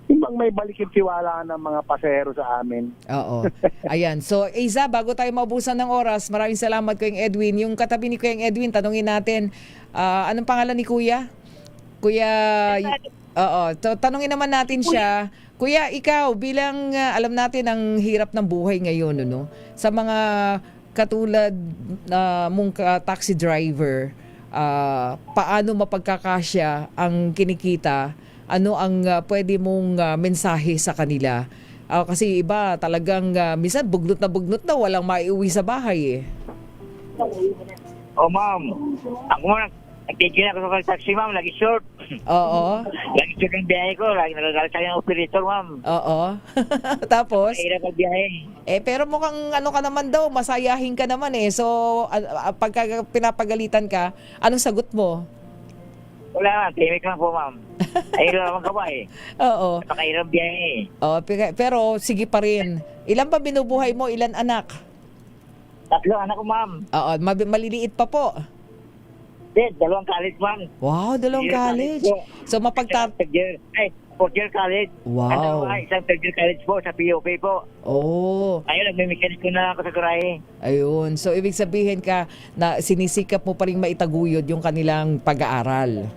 yung may balik yung tiwala ng mga pasahero sa amin. Oo. Ayan. So, Isa, bago tayo maubusan ng oras, maraming salamat Kuya Edwin. Yung katabi ni Kuya Edwin, tanungin natin, anong pangalan ni Kuya? Tanungin naman natin siya. Kuya, ikaw, bilang alam natin ang hirap ng buhay ngayon, sa mga katulad mong taxi driver, paano mapagkakasya ang kinikita? Ano ang pwede mong mensahe sa kanila? Kasi iba talagang minsan bugnot na walang maiuwi sa bahay ma'am. Ako muna, nagtitigil ako sa taxi, ma'am. Lagi short. Oo. Lagi short ang biyahe ko. Lagi nagagalit sa yung operator, ma'am. Oo. Tapos? Mahirap ang biyahe. Pero mukhang ka naman daw, masayahin ka naman So, pagka pinapagalitan ka, anong sagot mo? Wala, timik lang po, ma'am. Ayun naman ka ba Oo. Napakahirap biyahe pero sige pa rin. Ilan ba binubuhay mo? Ilan anak? 3 anak ko, ma'am. Oo, maliliit pa po. 2 college, ma'am. Wow, 2 college. So Fourth year college. Wow. Isang third year college po sa POP po. Oh. Ayun, nagme-mechanic ko na ako sa garahe. Ayun. So, ibig sabihin ka na sinisikap mo pa rin maitaguyod yung kanilang pag-aaral.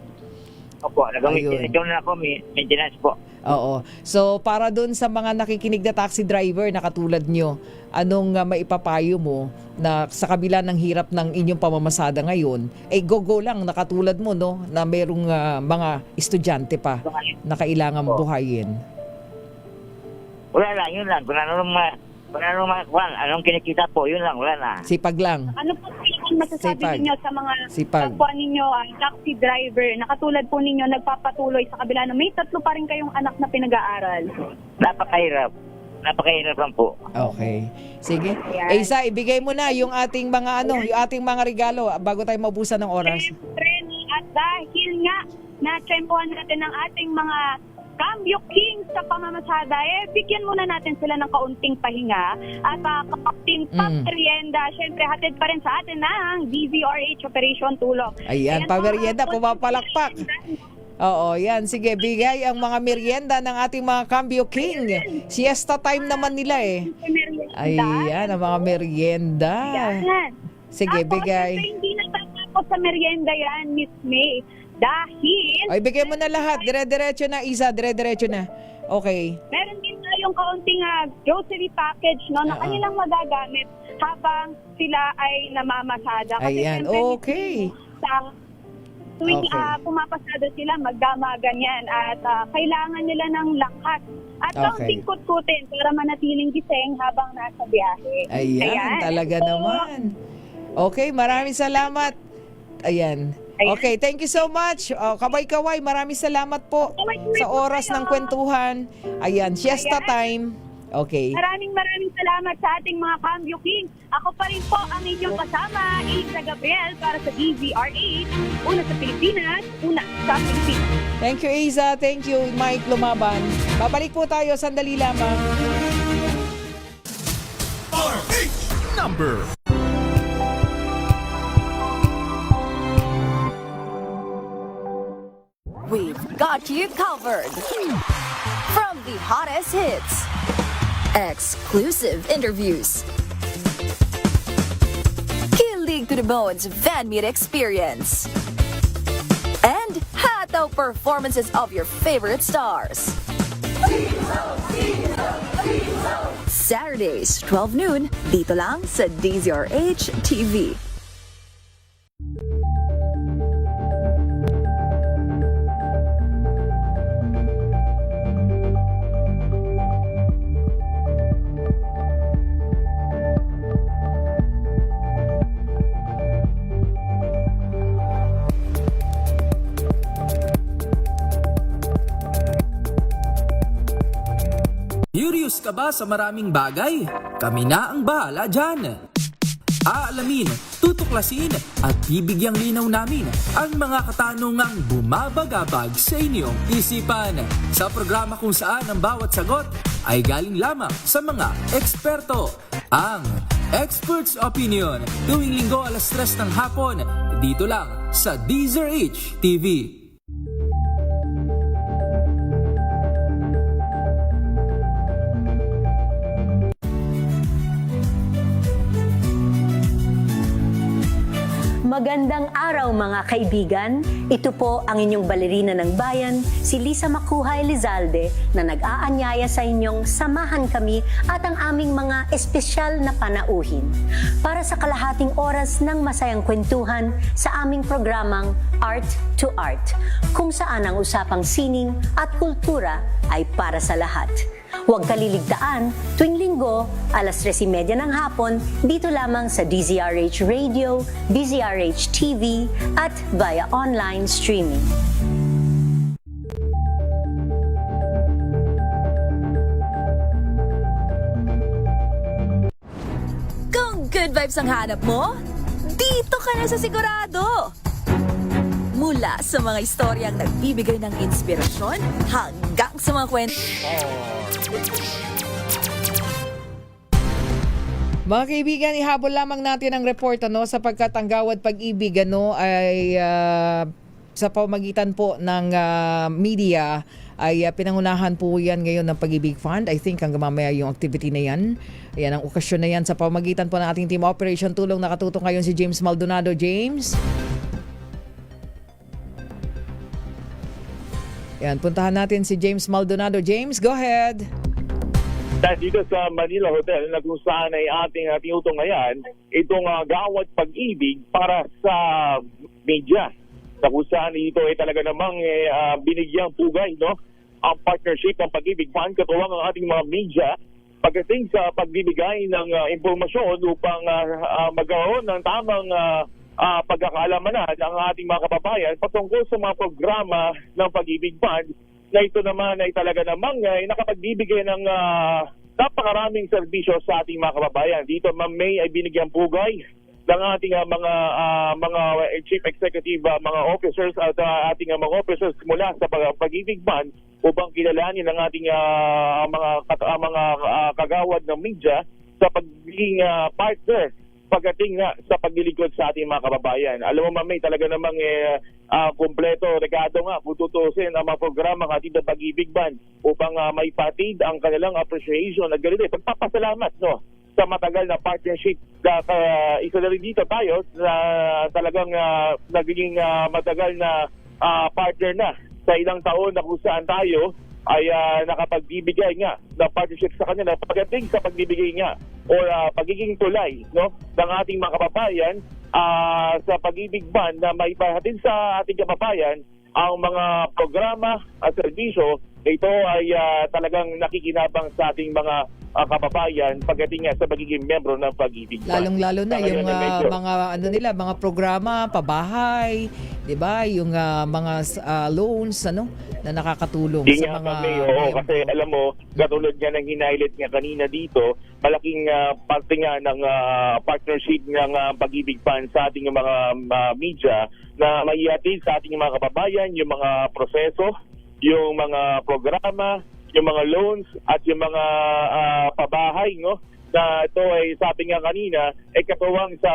Opo, nag-maintenance na ako, maintenance po. Oo. So, para dun sa mga nakikinig na taxi driver na katulad nyo, anong maipapayo mo na sa kabila ng hirap ng inyong pamamasada ngayon, go lang na katulad mo, na merong mga estudyante pa na kailangan buhayin? Wala lang, yun lang. Kung anong kinikita po, yun lang, wala na. Sipag lang. Ano po yung masasabi ninyo sa mga kapwa ninyo, taxi driver, na katulad po ninyo nagpapatuloy sa kabila na may 3 pa rin kayong anak na pinag-aaral? Napakahirap lang po. Okay. Sige. Isa, ibigay mo na yung ating mga yung ating mga regalo bago tayo maubusan ng oras. At dahil nga na-tsempohan natin ang ating mga Cambio King sa pamamasada, bigyan muna natin sila ng kaunting pahinga at kaunting pamerienda. Siyempre, hatid pa rin sa atin ng DZRH Operation Tulong. Ayan, pamerienda, pumapalakpak. Oo, yan. Sige, bigay ang mga merienda ng ating mga Cambio King. Siesta time naman nila Ayan, ang mga merienda. Sige, bigay. Hindi natatapos sa merienda yan, Miss May. Dahil... bigay mo na lahat. Dire-diretso na, Isa. Dire-diretso na. Okay. Meron din tayong kaunting grocery package na kanilang magagamit habang sila ay namamasada. Kasi ayan, okay. Tuwing pumapasada sila, magdamagan yan at kailangan nila ng lakas at kaunting kutkutin para manatiling gising habang nasa biyahe. Ayan, talaga naman. Okay, maraming salamat. Ayan. Okay, thank you so much. Kaway-kaway, maraming salamat po sa oras ng kwentuhan. Ayan, siesta time. Okay. Maraming salamat sa ating mga Cambio King. Ako pa rin po ang inyong kasama, Isa Gabriel, para sa DZRH. Una sa Pilipinas, una sa Pilipinas. Thank you, Isa. Thank you, Mike Lumaban. Babalik po tayo, sandali lamang. RH number. We've got you covered. From the hottest hits, exclusive interviews, kilig to the bones fan meet experience, and hataw performances of your favorite stars. Saturdays, 12 noon, dito lang sa DZRH TV. Curious ka ba sa maraming bagay? Kami na ang bahala dyan. Aalamin, tutuklasin at bibigyang linaw namin ang mga katanungang bumabagabag sa inyong isipan. Sa programa kung saan ang bawat sagot ay galing lamang sa mga eksperto. Ang Expert's Opinion, tuwing linggo 3:00 ng hapon, dito lang sa DZRH TV. Magandang araw mga kaibigan. Ito po ang inyong balerina ng bayan, si Lisa Macuha Elizalde, na nag-aanyaya sa inyong samahan kami at ang aming mga espesyal na panauhin para sa kalahating oras ng masayang kwentuhan sa aming programang Art to Art, kung saan ang usapang sining at kultura ay para sa lahat. Huwag kaliligtaan, tuwing linggo, 3:30 ng hapon, dito lamang sa DZRH Radio, DZRH TV, at via online streaming. Kung good vibes ang hanap mo, dito ka na sa Sigurado! Mula sa mga istoryang nagbibigay ng inspirasyon hanggang sa mga kwento. Mga kaibigan, ihabol lamang natin ang report sapagkat ang Gawad Pag-ibig ay sa pamamagitan po ng media ay pinangunahan po yan ngayon ng Pag-ibig Fund. I think hanggang mamaya yung activity na yan. Ayan ang okasyon na yan sa pamamagitan po ng ating team operation. Tulong nakatutok ngayon si James Maldonado. James? Yan, puntahan natin si James Maldonado. James, go ahead. Dito sa Manila Hotel na kung saan ay ating tinutong ngayon, itong Gawad Pag-ibig para sa media. Na kung saan ito ay talaga namang binigyang pugay, no? Ang partnership ng Pag-ibig Fund, katuwang ang ating mga media pagdating sa pagbibigay ng impormasyon upang magkaroon ng tamang pagkakaalaman ng ating mga kababayan patungkol sa mga programa ng Pag-ibig Fund na ito naman ay talaga namang nakapagbibigay ng napakaraming serbisyo sa ating mga kababayan. Dito, Ma'am May, ay binigyang pugay ng ating mga chief executive, mga officers at ating mga officers mula sa Pag-ibig Fund upang kilalanin ng ating mga kagawad ng media sa pagiging partner pagdating nga sa paglilingkod sa ating mga kababayan. Alam mo, Ma'am May, talaga namang kumpleto, regado nga, kung tutusin ang mga programa ng ating Pag-ibig Fund upang may patid ang kanilang appreciation at ganito. Pagpapasalamat, no, sa matagal na partnership. Isa na rin dito tayo na talagang nagiging matagal na partner na sa ilang taon na kung saan tayo ay nakapagbibigay nga ng partnership sa kanila pagdating sa pagbibigay nga o pagiging tulay, no, ng ating mga kababayan sa Pag-ibig Fund na may pahatid sa ating kababayan ang mga programa at serbisyo. Ito ay talagang nakikinabang sa ating mga kababayan pagdating sa pagiging membro ng Pag-ibig Fund. Lalong-lalo na yung mga mga programa, pabahay, 'di ba? Yung mga loans na nakakatulong sa mga kasi alam mo, katulad nga ng hinailit nga kanina dito, malaking parte nga ng partnership ng Pag-ibig Fund sa ating mga media na maihatid sa ating mga kababayan yung mga proseso, yung mga programa, yung mga loans at yung mga pabahay, no, na ito ay sabi nga kanina ay katuwang sa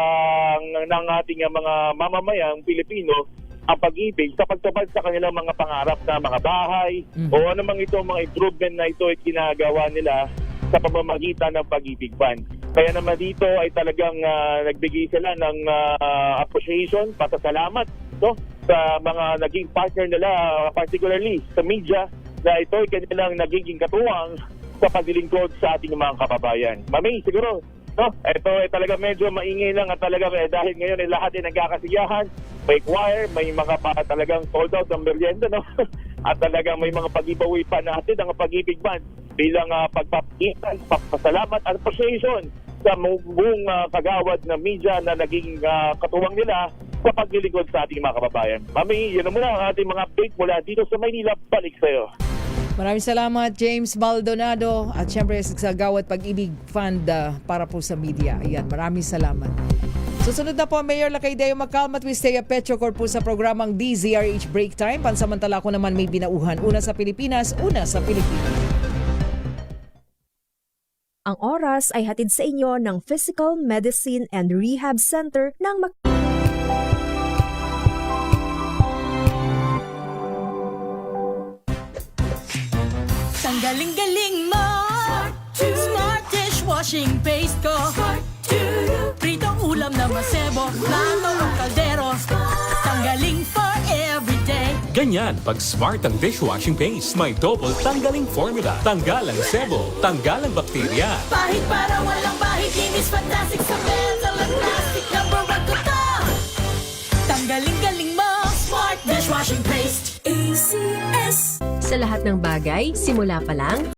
ng ating mga mamamayang Pilipino ang Pag-ibig sa pagtupad sa kanilang mga pangarap na mga bahay o anumang ito mga improvement na ito ay ginagawa nila sa pamamagitan ng Pag-ibig Fund. Kaya naman dito ay talagang nagbigay sila ng appreciation, pasasalamat, no, sa mga naging partner nila, particularly sa media, na ito ay kanilang nagiging katuwang sa paglilingkod sa ating mga kababayan. Mami, siguro, no, ito ay talaga medyo maingay lang at talaga dahil ngayon ay lahat ay nagkakasiyahan. May choir, may mga talagang sold out ng merienda, no? At talagang may mga pag-giveaway pa natin ang Pag-ibig Fund bilang pagpapakitan, pagpasalamat at appreciation sa buong kagawad na media na naging katuwang nila sa paglilingkod sa ating mga kababayan. Mami, yun na muna ang ating mga update mula dito sa Maynila. Balik sa'yo. Maraming salamat, James Maldonado. At syempre sa Gawad Pag-ibig Fund para po sa media. Ayan, maraming salamat. Susunod na po, Mayor Lacaydeo Macalm at Wistea Petrocor po sa programang DZRH Break Time. Pansamantala ko naman may binauhan. Una sa Pilipinas, una sa Pilipinas. Ang oras ay hatid sa inyo ng Physical Medicine and Rehab Center ng Galing-galing mo, Smart dishwashing paste ko, pritong ulam na masebo, plato o kaldero, tanggaling for everyday. Ganyan pag Smart ang dishwashing paste. May double tanggaling formula. Tanggal ang sebo, tanggal ang bakterya. Pahit para walang bahid, linis fantastic sa metal at plastic, number 1 ko to. Tanggaling-galing mo, Smart dishwashing paste. ACS. Sa lahat ng bagay, simula pa lang,